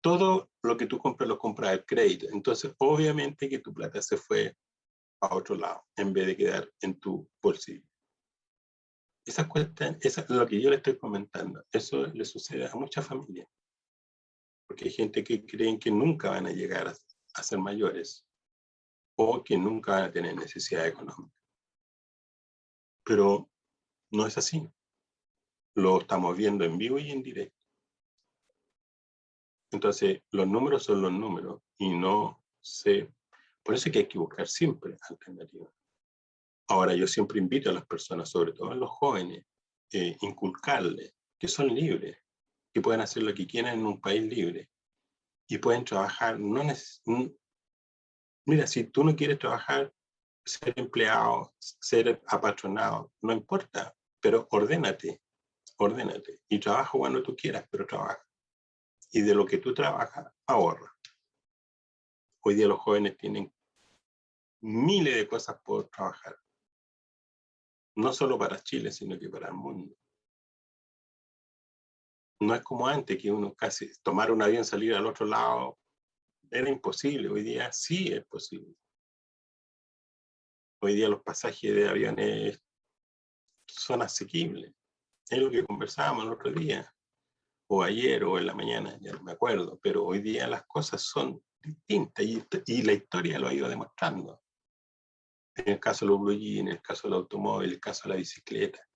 Todo lo que tú compras lo compras al crédito. Entonces, obviamente que tu plata se fue a otro lado, en vez de quedar en tu bolsillo. Esa cuesta, esa es lo que yo le estoy comentando. Eso le sucede a muchas familias. Porque hay gente que creen que nunca van a llegar a ser mayores o que nunca van a tener necesidad económica. Pero no es así. Lo estamos viendo en vivo y en directo. Entonces, los números son los números y no se... Por eso es que hay que buscar siempre alternativas. Ahora, yo siempre invito a las personas, sobre todo a los jóvenes, inculcarles que son libres, que pueden hacer lo que quieran en un país libre y pueden trabajar. Mira, si tú no quieres trabajar, ser empleado, ser apatronado, no importa, pero ordénate y trabaja cuando tú quieras, pero trabaja. Y de lo que tú trabajas, ahorra. Hoy día los jóvenes tienen miles de cosas por trabajar. No solo para Chile, sino que para el mundo. No es como antes, que uno casi tomar un avión, salir al otro lado, era imposible. Hoy día sí es posible. Hoy día los pasajes de aviones son asequibles. Es lo que conversábamos el otro día, o ayer, o en la mañana, ya no me acuerdo, pero hoy día las cosas son distintas y la historia lo ha ido demostrando. En el caso de los blue jeans, en el caso del automóvil, en el caso de la bicicleta,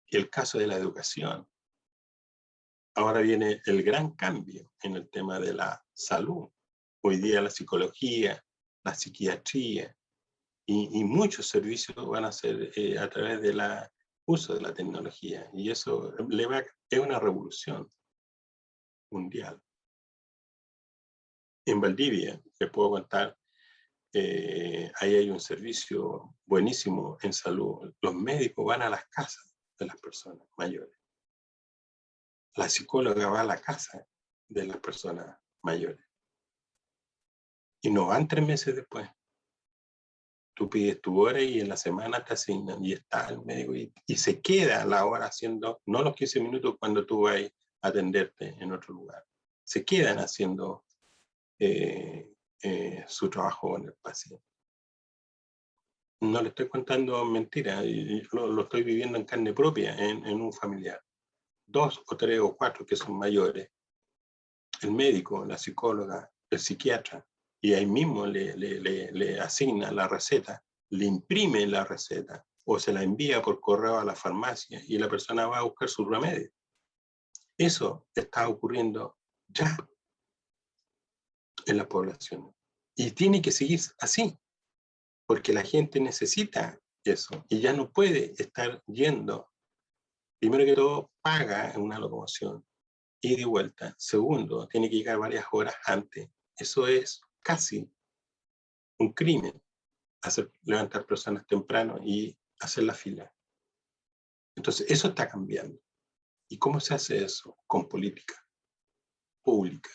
y el caso de la educación. Ahora viene el gran cambio en el tema de la salud. Hoy día la psicología, la psiquiatría y muchos servicios van a ser a través del uso de la tecnología. Y eso es una revolución mundial. En Valdivia, te puedo contar, ahí hay un servicio buenísimo en salud. Los médicos van a las casas de las personas mayores. La psicóloga va a la casa de las personas mayores. Y no van 3 meses después. Tú pides tu hora y en la semana te asignan y está el médico y se queda la hora haciendo, no los 15 minutos cuando tú vas a atenderte en otro lugar. Se quedan haciendo su trabajo con el paciente. No le estoy contando mentiras, lo estoy viviendo en carne propia en un familiar. 2 o 3 o 4 que son mayores. El médico, la psicóloga, el psiquiatra, y ahí mismo le asigna la receta, le imprime la receta o se la envía por correo a la farmacia y la persona va a buscar su remedio. Eso está ocurriendo ya en la población. Y tiene que seguir así, porque la gente necesita eso y ya no puede estar yendo. Primero que todo, paga una locomoción, ida y vuelta. Segundo, tiene que llegar varias horas antes. Eso es casi un crimen, levantar personas temprano y hacer la fila. Entonces, eso está cambiando. ¿Y cómo se hace eso? Con política pública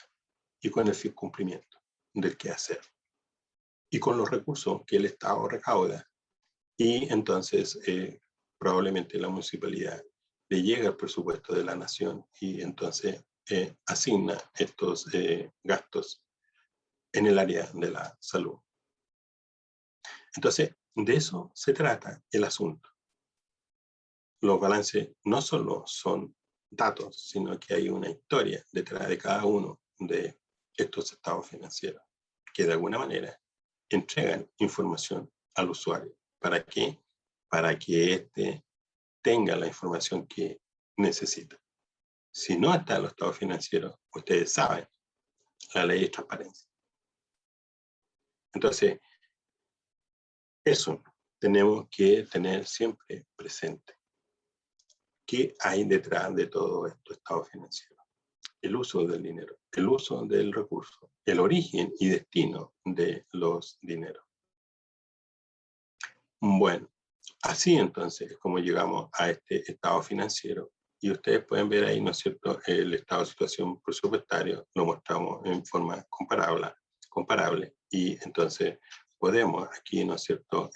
y con el cumplimiento del qué hacer. Y con los recursos que el Estado recauda. Y entonces, probablemente la municipalidad le llega el presupuesto de la nación y entonces asigna estos gastos en el área de la salud. Entonces, de eso se trata el asunto. Los balances no solo son datos, sino que hay una historia detrás de cada uno de estos estados financieros, que de alguna manera entregan información al usuario. ¿Para qué? Para que éste tenga la información que necesita. Si no está en los estados financieros, ustedes saben, la ley es transparencia. Entonces, eso tenemos que tener siempre presente. ¿Qué hay detrás de todo esto, estado financiero? El uso del dinero, el uso del recurso, el origen y destino de los dineros. Bueno, así entonces es como llegamos a este estado financiero y ustedes pueden ver ahí, ¿no es cierto?, el estado de situación presupuestario, lo mostramos en forma comparable y entonces podemos aquí, ¿no es cierto?,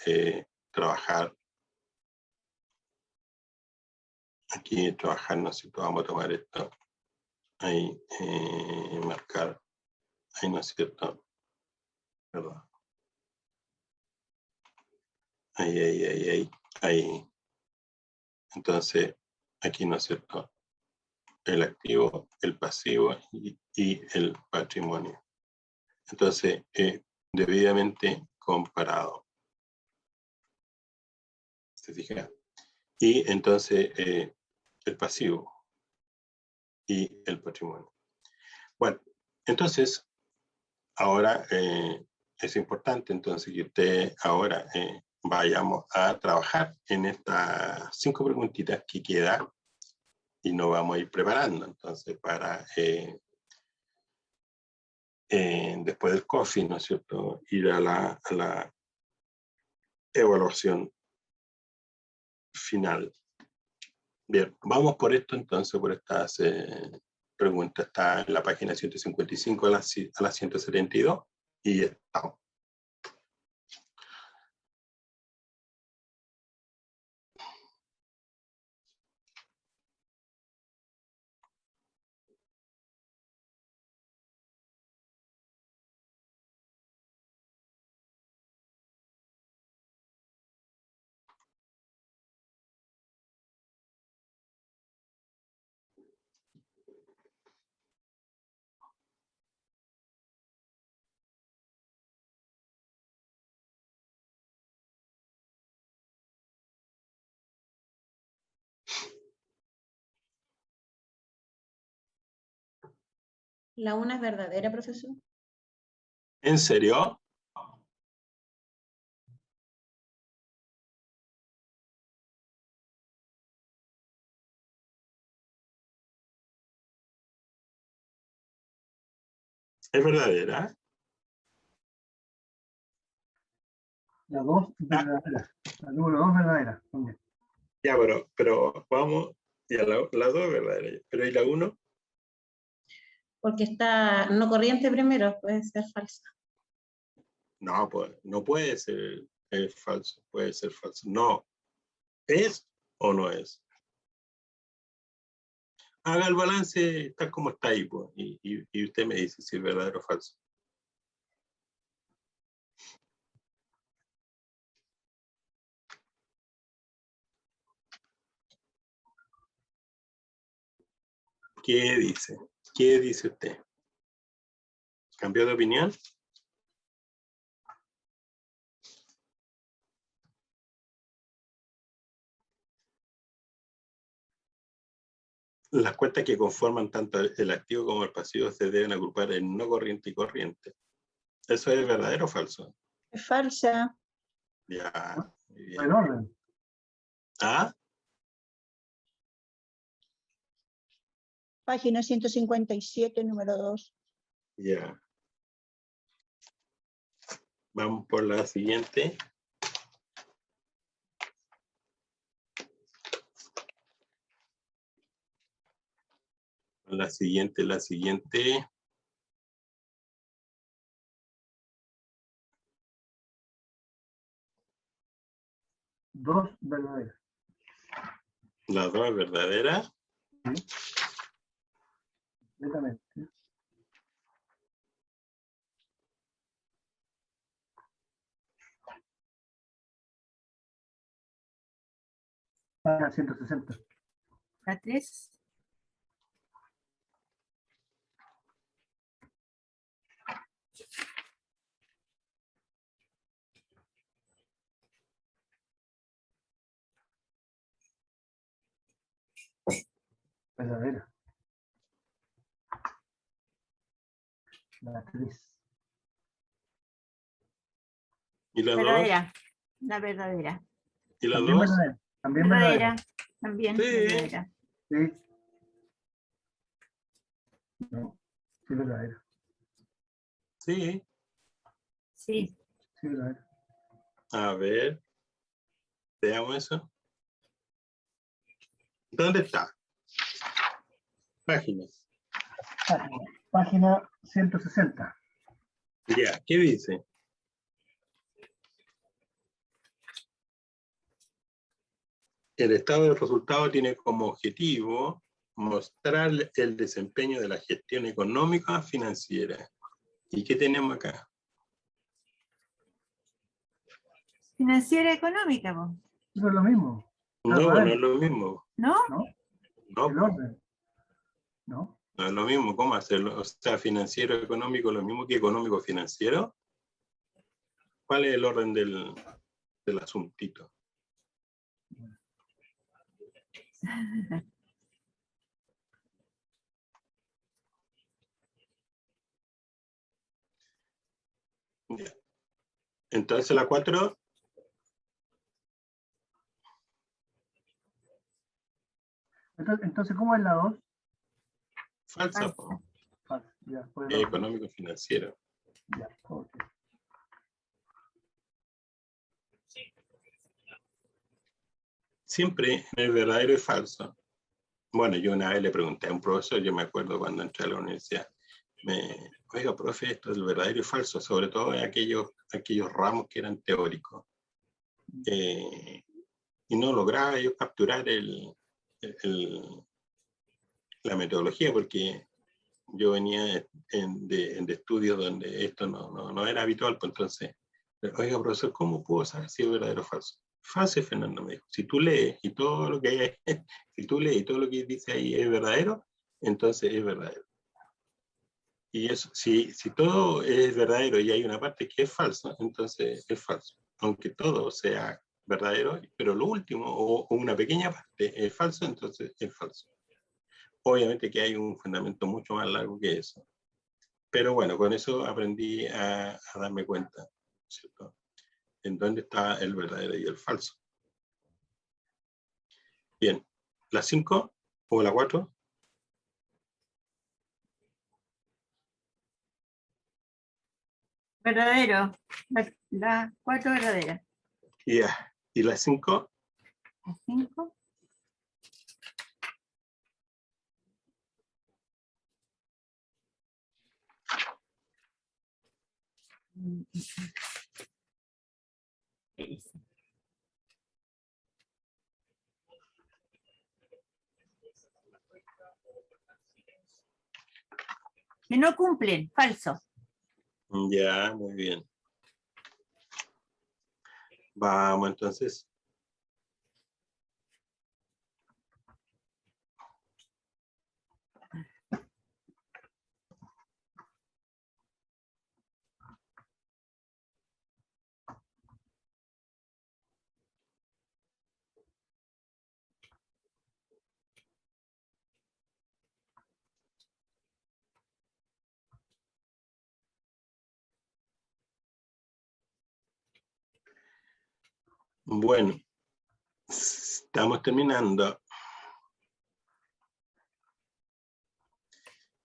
trabajar. Aquí trabajar, ¿no es cierto? Vamos a tomar esto, ahí, marcar, Ahí no es cierto. ¿Verdad? Ahí. Entonces, aquí no es cierto. El activo, el pasivo y el patrimonio. Entonces, debidamente comparado. ¿Se fija? Y entonces, el pasivo y el patrimonio. Bueno, entonces, ahora es importante entonces que usted ahora vayamos a trabajar en estas 5 preguntitas que quedan y nos vamos a ir preparando entonces para después del coffee, ¿no es cierto?, ir a la evaluación final. Bien, vamos por esto entonces, por estas preguntas. Está en la página 155 a la 172 y estamos. ¿La una es verdadera, profesor? ¿En serio? ¿Es verdadera? La 2 verdadera. La número 2 verdadera. También. Ya, pero vamos, ya la 2 es verdadera. Pero ¿y la 1? Porque está no corriente primero, puede ser falsa. No, pues, no puede ser falso, puede ser falso. No. ¿Es o no es? Haga el balance tal como está ahí, pues, y usted me dice si es verdadero o falso. ¿Qué dice? ¿Qué dice usted? ¿Cambió de opinión? Las cuentas que conforman tanto el activo como el pasivo se deben agrupar en no corriente y corriente. ¿Eso es verdadero o falso? Es falsa. Ya, muy bien. En orden. ¿Ah? Página 157, número 2. Ya. Vamos por la siguiente. La siguiente. Dos verdaderas. La 2 es verdadera. ¿Sí? Completamente. Página 160. La 3. Verdadera. La 3. ¿Y la 2? Verdadera. La verdadera. ¿Y la También 2? verdadera. También Verdadera. verdadera. También Sí. verdadera. Sí. No. Sí, verdadera. Sí. Sí. Sí, verdadera. A ver. Veamos eso. ¿Dónde está? Páginas. Página 160. Ya, ¿qué dice? El estado de resultado tiene como objetivo mostrar el desempeño de la gestión económica financiera ¿Y qué tenemos acá? Financiera económica, po, Eso es lo mismo. No, Al no revés, es lo mismo. ¿no? ¿no? No, El orden. ¿No? no es lo mismo. ¿Cómo hacerlo? O sea, financiero económico, lo mismo que económico financiero. ¿Cuál es el orden del asuntito? Ya. Entonces la 4, Entonces, ¿cómo es la 2? falsa, Falsa. po. Ya, pues Es económico financiero. ya, ok. Siempre es verdadero y falso. Bueno, yo una vez le pregunté a un profesor, yo me acuerdo cuando entré a la universidad, oiga, profe, esto es verdadero y falso, sobre todo en aquellos ramos que eran teóricos. Y no lograba yo capturar la metodología, porque yo venía de estudios donde esto no era habitual, pues entonces, oiga, profesor, ¿cómo puedo saber si es verdadero o falso? Fácil, Fernando me dijo. Si tú lees y todo lo que hay, si tú lees y todo lo que dice ahí es verdadero, entonces es verdadero. Y eso, si todo es verdadero y hay una parte que es falsa, entonces es falso. Aunque todo sea verdadero, pero lo último o una pequeña parte es falso, entonces es falso. Obviamente que hay un fundamento mucho más largo que eso. Pero bueno, con eso aprendí a darme cuenta, ¿cierto? En dónde está el verdadero y el falso. Bien, ¿la 5 o la 4? Verdadero. La 4 verdadera. Ya. ¿Y la 5? La 5. Que no cumplen, falso. Ya, muy bien. Vamos entonces. Bueno, estamos terminando.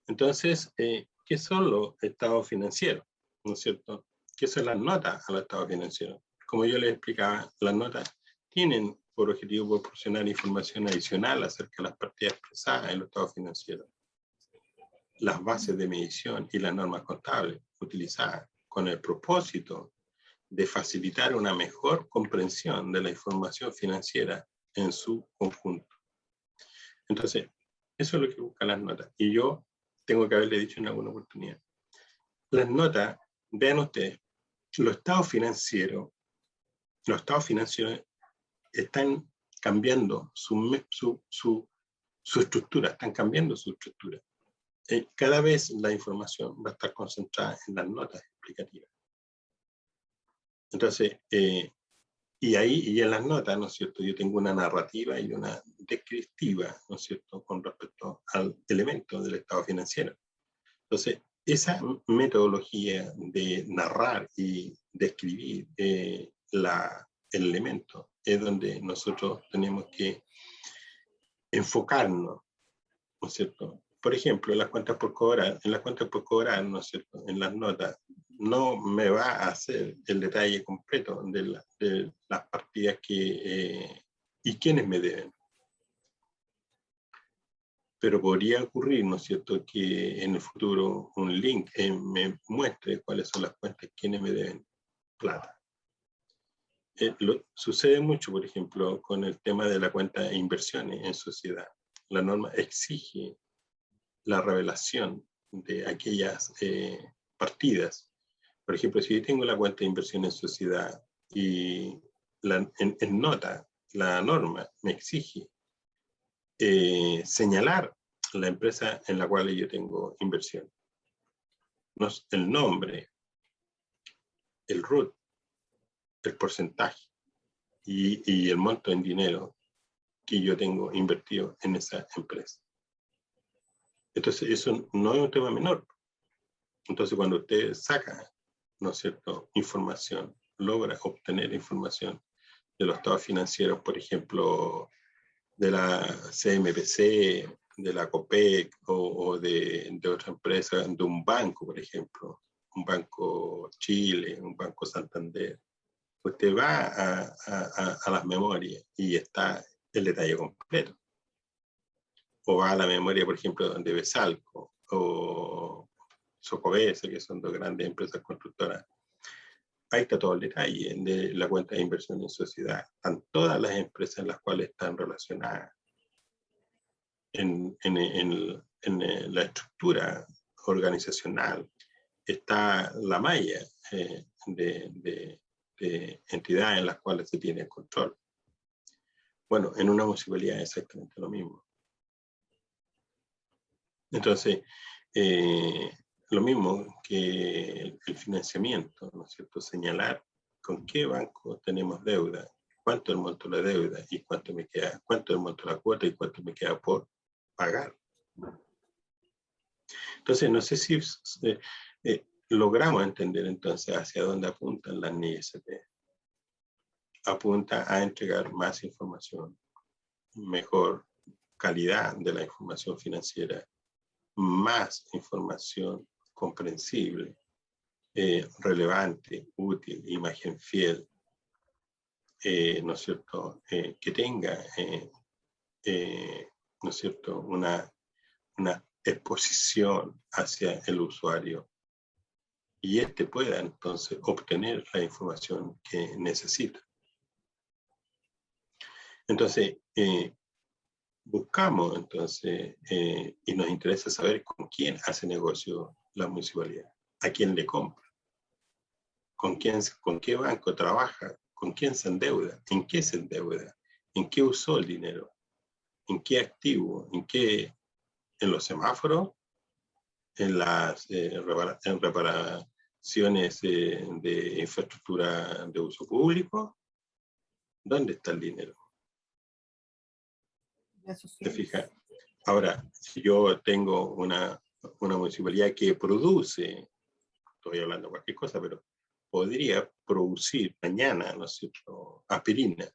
Entonces, ¿qué son los estados financieros? ¿No es cierto? ¿Qué son las notas a los estados financieros? Como yo les explicaba, las notas tienen por objetivo proporcionar información adicional acerca de las partidas expresadas en los estados financieros, las bases de medición y las normas contables utilizadas con el propósito de facilitar una mejor comprensión de la información financiera en su conjunto. Entonces, eso es lo que buscan las notas. Y yo tengo que haberle dicho en alguna oportunidad. Las notas, vean ustedes, los estados financieros están cambiando su estructura, están cambiando su estructura. Cada vez la información va a estar concentrada en las notas explicativas. Entonces, y en las notas, ¿no es cierto? Yo tengo una narrativa y una descriptiva, ¿no es cierto?, con respecto al elemento del estado financiero. Entonces, esa metodología de narrar y describir el elemento es donde nosotros tenemos que enfocarnos, ¿no es cierto? Por ejemplo, en las cuentas por cobrar, ¿no es cierto?, en las notas, no me va a hacer el detalle completo de las partidas y quiénes me deben. Pero podría ocurrir, ¿no es cierto?, que en el futuro un link me muestre cuáles son las cuentas, quiénes me deben plata. Sucede mucho, por ejemplo, con el tema de la cuenta de inversiones en sociedad. La norma exige la revelación de aquellas partidas. Por ejemplo, si yo tengo la cuenta de inversión en sociedad y en nota, la norma me exige señalar la empresa en la cual yo tengo inversión. El nombre, el RUT, el porcentaje y el monto en dinero que yo tengo invertido en esa empresa. Entonces, eso no es un tema menor. Entonces, cuando usted saca, ¿no es cierto?, información, logra obtener información de los estados financieros, por ejemplo, de la CMPC, de la COPEC o de otra empresa, de un banco, por ejemplo, un Banco Chile, un Banco Santander. Usted va a las memorias y está el detalle completo. O va a la memoria, por ejemplo, de Besalco o Socobesa, que son dos grandes empresas constructoras. Ahí está todo el detalle de la cuenta de inversión en sociedad. Están todas las empresas en las cuales están relacionadas en la estructura organizacional. Está la malla de entidades en las cuales se tiene control. Bueno, en una municipalidad es exactamente lo mismo. Entonces, lo mismo que el financiamiento, ¿no es cierto? Señalar con qué banco tenemos deuda, cuánto es el monto de la deuda y cuánto me queda, cuánto es el monto de la cuota y cuánto me queda por pagar. Entonces, no sé si logramos entender entonces hacia dónde apuntan las NISP. Apunta a entregar más información, mejor calidad de la información financiera, más información comprensible, relevante, útil, imagen fiel, ¿no es cierto? Que tenga, ¿no es cierto?, una exposición hacia el usuario y éste pueda entonces obtener la información que necesita. Entonces, buscamos entonces y nos interesa saber con quién hace negocio la municipalidad, a quién le compra, con qué banco trabaja, con quién se endeuda, en qué se endeuda, en qué usó el dinero, en qué activo, en los semáforos, en las reparaciones de infraestructura de uso público. ¿Dónde está el dinero? ¿Te fijas? Ahora, si yo tengo una municipalidad que produce, estoy hablando de cualquier cosa, pero podría producir mañana, ¿no es cierto?, aspirina.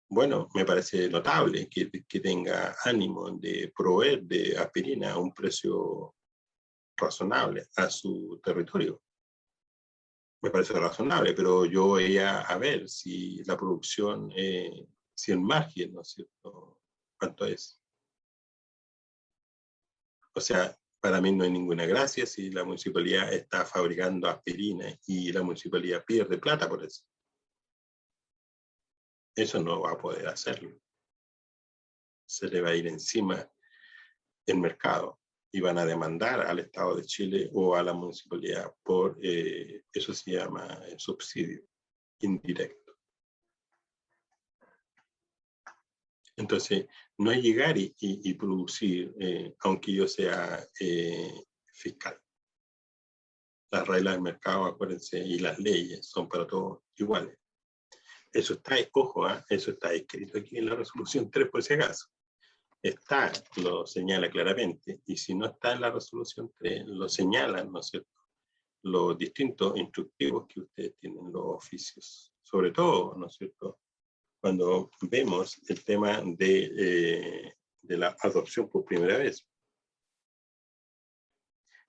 Bueno, me parece notable que tenga ánimo de proveer de aspirina a un precio razonable a su territorio. Me parece razonable, pero yo voy a ver si la producción, si el margen, ¿no es cierto?, cuánto es. O sea, para mí no hay ninguna gracia si la municipalidad está fabricando aspirina y la municipalidad pierde plata por eso. Eso no va a poder hacerlo. Se le va a ir encima el mercado y van a demandar al Estado de Chile o a la municipalidad por, eso se llama subsidio indirecto. Entonces, no es llegar y producir, aunque yo sea fiscal. Las reglas del mercado, acuérdense, y las leyes son para todos iguales. Eso está, ojo, eso está escrito aquí en la resolución 3 por si acaso. Está, lo señala claramente, y si no está en la resolución 3, lo señalan, ¿no es cierto?, los distintos instructivos que ustedes tienen, los oficios. Sobre todo, ¿no es cierto?, cuando vemos el tema de la adopción por primera vez.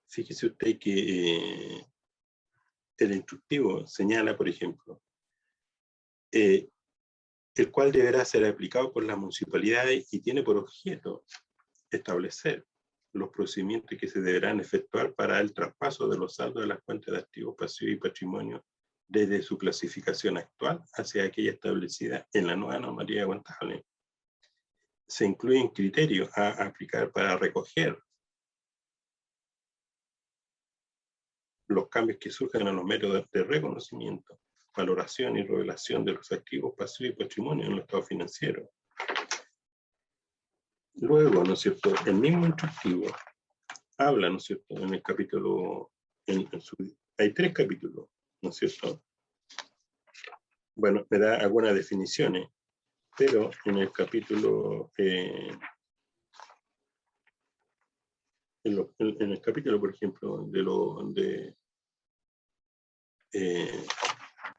Fíjese usted que el instructivo señala, por ejemplo, el cual deberá ser aplicado por las municipalidades y tiene por objeto establecer los procedimientos que se deberán efectuar para el traspaso de los saldos de las cuentas de activos, pasivos y patrimonio desde su clasificación actual hacia aquella establecida en la nueva normativa contable. Se incluyen criterios a aplicar para recoger los cambios que surgen en los métodos de reconocimiento, valoración y revelación de los activos, pasivos y patrimonio en el estado financiero. Luego, ¿no es cierto?, el mismo instructivo habla, ¿no es cierto?, en el capítulo, hay 3 capítulos, ¿no es cierto? Bueno, me da algunas definiciones, pero en el capítulo, en el capítulo, por ejemplo,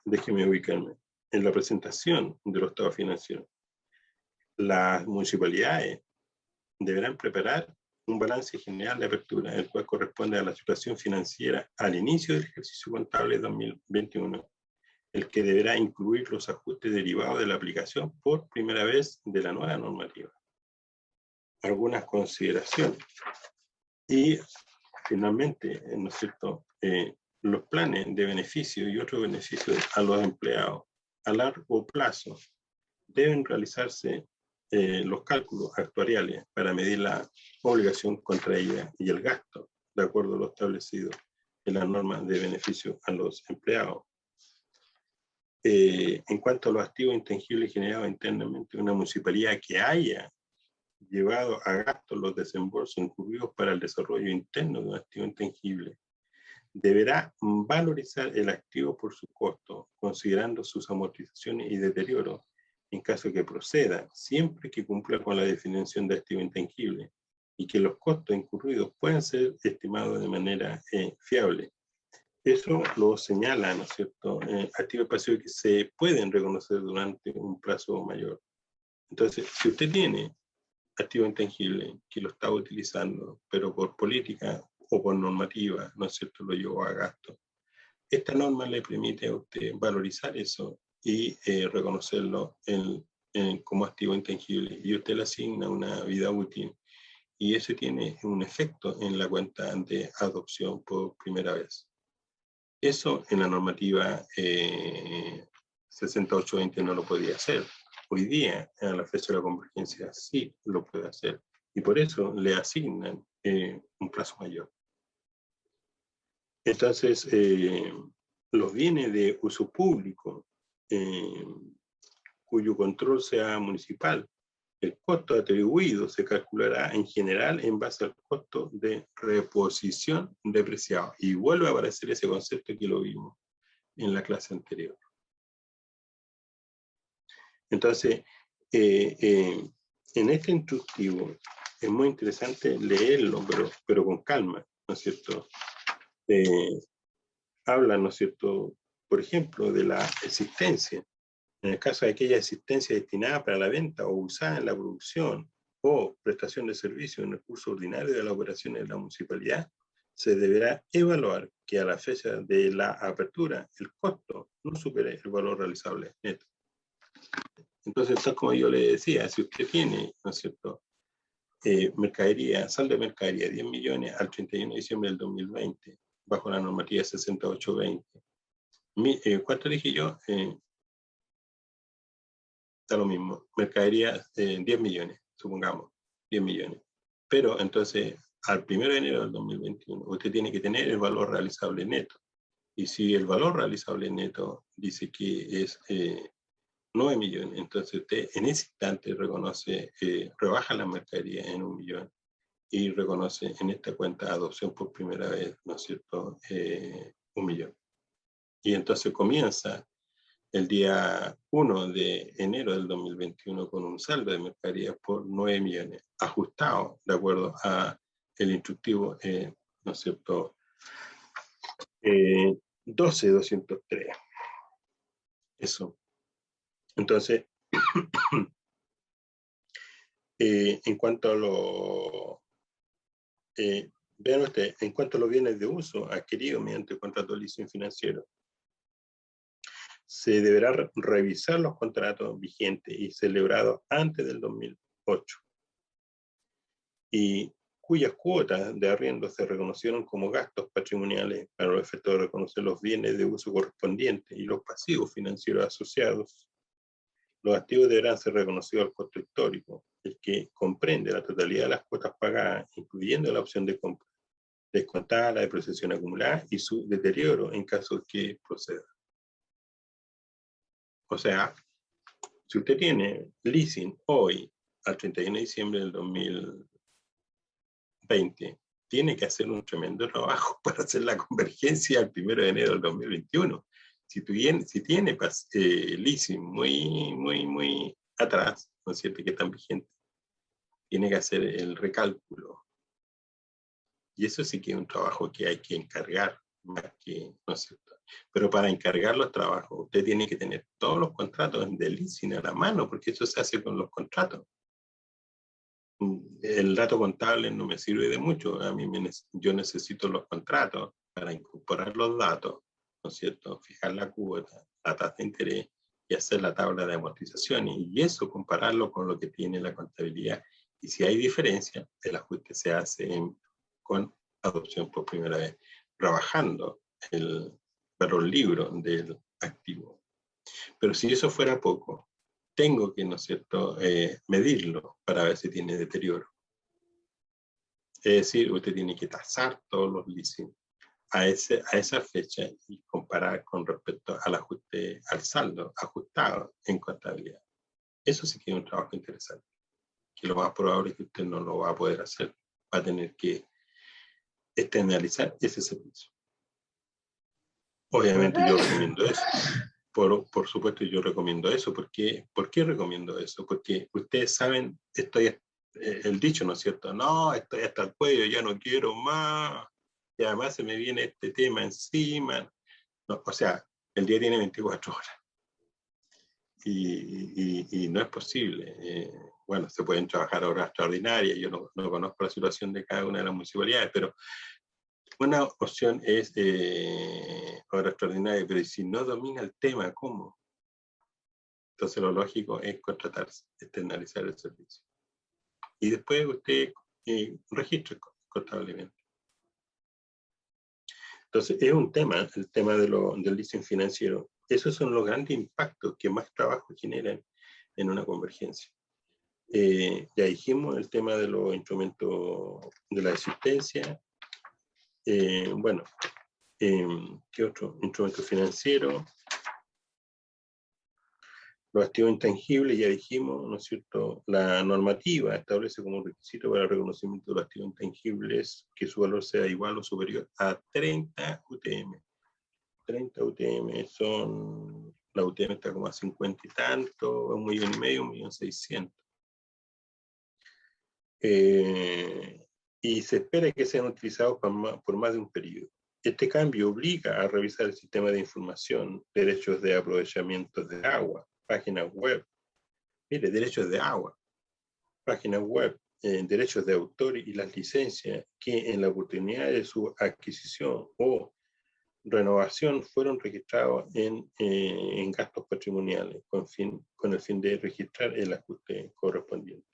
déjeme ubicarme, en la presentación de los estados financieros, las municipalidades deberán preparar un balance general de apertura, el cual corresponde a la situación financiera al inicio del ejercicio contable 2021, el que deberá incluir los ajustes derivados de la aplicación por primera vez de la nueva normativa. Algunas consideraciones. Y finalmente, ¿no es cierto?, los planes de beneficio y otros beneficios a los empleados a largo plazo deben realizarse los cálculos actuariales para medir la obligación contra ella y el gasto, de acuerdo a lo establecido en las normas de beneficio a los empleados. En cuanto a los activos intangibles generados internamente en una municipalidad que haya llevado a gasto los desembolsos incurridos para el desarrollo interno de un activo intangible, deberá valorizar el activo por su costo, considerando sus amortizaciones y deterioro, en caso que proceda, siempre que cumpla con la definición de activo intangible, y que los costos incurridos puedan ser estimados de manera fiable. Eso lo señala, ¿no es cierto?, activos y pasivos que se pueden reconocer durante un plazo mayor. Entonces, si usted tiene activo intangible que lo está utilizando, pero por política o por normativa, ¿no es cierto?, lo llevó a gasto, esta norma le permite a usted valorizar eso y reconocerlo como activo intangible, y usted le asigna una vida útil, y eso tiene un efecto en la cuenta de adopción por primera vez. Eso en la normativa 6820 no lo podía hacer. Hoy día, a la fecha de la convergencia, sí lo puede hacer, y por eso le asignan un plazo mayor. Entonces, los bienes de uso público, cuyo control sea municipal, el costo atribuido se calculará en general en base al costo de reposición depreciado. Y vuelve a aparecer ese concepto que lo vimos en la clase anterior. Entonces, en este instructivo es muy interesante leerlo, pero con calma, ¿no es cierto? Habla, ¿no es cierto?, por ejemplo, de la existencia. En el caso de aquella existencia destinada para la venta o usada en la producción o prestación de servicio en el curso ordinario de las operaciones de la municipalidad, se deberá evaluar que a la fecha de la apertura el costo no supere el valor realizable neto. Entonces, tal como yo le decía, si usted tiene, ¿no es cierto?, mercadería, saldo de mercadería 10 millones al 31 de diciembre del 2020, bajo la normativa 6820. ¿Cuánto dije yo? Está lo mismo. Mercadería 10 millones, supongamos, 10 millones. Pero entonces, al 1 de enero del 2021, usted tiene que tener el valor realizable neto. Y si el valor realizable neto dice que es 9 millones, entonces usted en ese instante reconoce, rebaja la mercadería en 1 millón y reconoce en esta cuenta de adopción por primera vez, ¿no es cierto?, 1 millón. Y entonces comienza el día 1 de enero del 2021 con un saldo de mercadería por 9 millones, ajustado de acuerdo a el instructivo, ¿no es cierto?, 12203. Eso. Entonces, en cuanto a vean ustedes, en cuanto a los bienes de uso adquiridos mediante contrato de leasing financiero, se deberá revisar los contratos vigentes y celebrados antes del 2008, y cuyas cuotas de arriendo se reconocieron como gastos patrimoniales para los efectos de reconocer los bienes de uso correspondientes y los pasivos financieros asociados. Los activos deberán ser reconocidos al costo histórico, el que comprende la totalidad de las cuotas pagadas, incluyendo la opción de compra. descontada la depreciación acumulada y su deterioro en caso que proceda. O sea, si usted tiene leasing hoy, al 31 de diciembre del 2020, tiene que hacer un tremendo trabajo para hacer la convergencia al 1 de enero del 2021. Si tiene leasing muy atrás, ¿no es cierto?, que están vigentes, tiene que hacer el recálculo. Y eso sí que es un trabajo que hay que encargar, más que, ¿no es cierto? Pero para encargar los trabajos, usted tiene que tener todos los contratos de leasing a la mano, porque eso se hace con los contratos. El dato contable no me sirve de mucho. Yo necesito los contratos para incorporar los datos, ¿no es cierto? Fijar la cuota, la tasa de interés y hacer la tabla de amortización. Y eso compararlo con lo que tiene la contabilidad. Y si hay diferencia, el ajuste se hace con adopción por primera vez, trabajando el valor libro del activo. Pero si eso fuera poco, tengo que, ¿no es cierto?, medirlo para ver si tiene deterioro. Es decir, usted tiene que tasar todos los leasing a esa fecha y comparar con respecto al ajuste, al saldo ajustado en contabilidad. Eso sí que es un trabajo interesante, que lo más probable es que usted no lo va a poder hacer. Va a tener que externalizar ese servicio. Obviamente yo recomiendo eso. Por supuesto yo recomiendo eso. ¿Por qué recomiendo eso? Porque ustedes saben, el dicho, ¿no es cierto? No, estoy hasta el cuello, ya no quiero más. Y además se me viene este tema encima. No, o sea, el día tiene 24 horas. Y no es posible. Bueno, se pueden trabajar horas extraordinarias. Yo no conozco la situación de cada una de las municipalidades, pero una opción es hora extraordinaria, pero si no domina el tema, ¿cómo? Entonces lo lógico es contratar, externalizar el servicio. Y después usted registra contablemente. Entonces es un tema, el tema del leasing financiero. Esos son los grandes impactos que más trabajo generan en una convergencia. Ya dijimos el tema de los instrumentos de la existencia. Bueno, ¿qué otro? Instrumento financiero. Los activos intangibles, ya dijimos, ¿no es cierto? La normativa establece como requisito para el reconocimiento de los activos intangibles que su valor sea igual o superior a 30 UTM. 30 UTM son, la UTM está como a 50 y tanto, 1,5 millones, 1,600,000. Y se espera que sean utilizados por más de un periodo. Este cambio obliga a revisar el sistema de información, derechos de aprovechamiento de agua, páginas web, mire, derechos de agua, páginas web, derechos de autor y las licencias que en la oportunidad de su adquisición o renovación fueron registrados en gastos patrimoniales con el fin de registrar el ajuste correspondiente.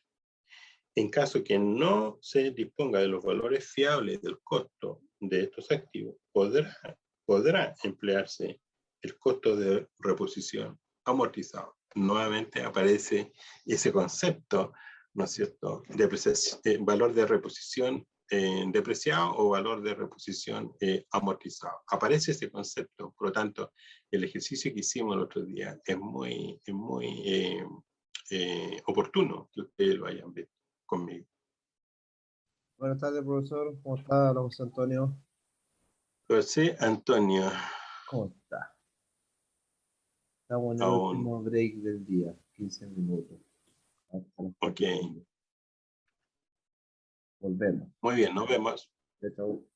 En caso que no se disponga de los valores fiables del costo de estos activos, podrá emplearse el costo de reposición amortizado. Nuevamente aparece ese concepto, ¿no es cierto?, de valor de reposición depreciado o valor de reposición amortizado. Aparece ese concepto, por lo tanto, el ejercicio que hicimos el otro día es muy oportuno que ustedes lo hayan visto conmigo. Buenas tardes, profesor. ¿Cómo está, José Antonio? José Antonio. ¿Cómo está? Estamos en el Aún. último break del día, 15 minutos. Ok. Volvemos. Muy bien, nos vemos. Chao.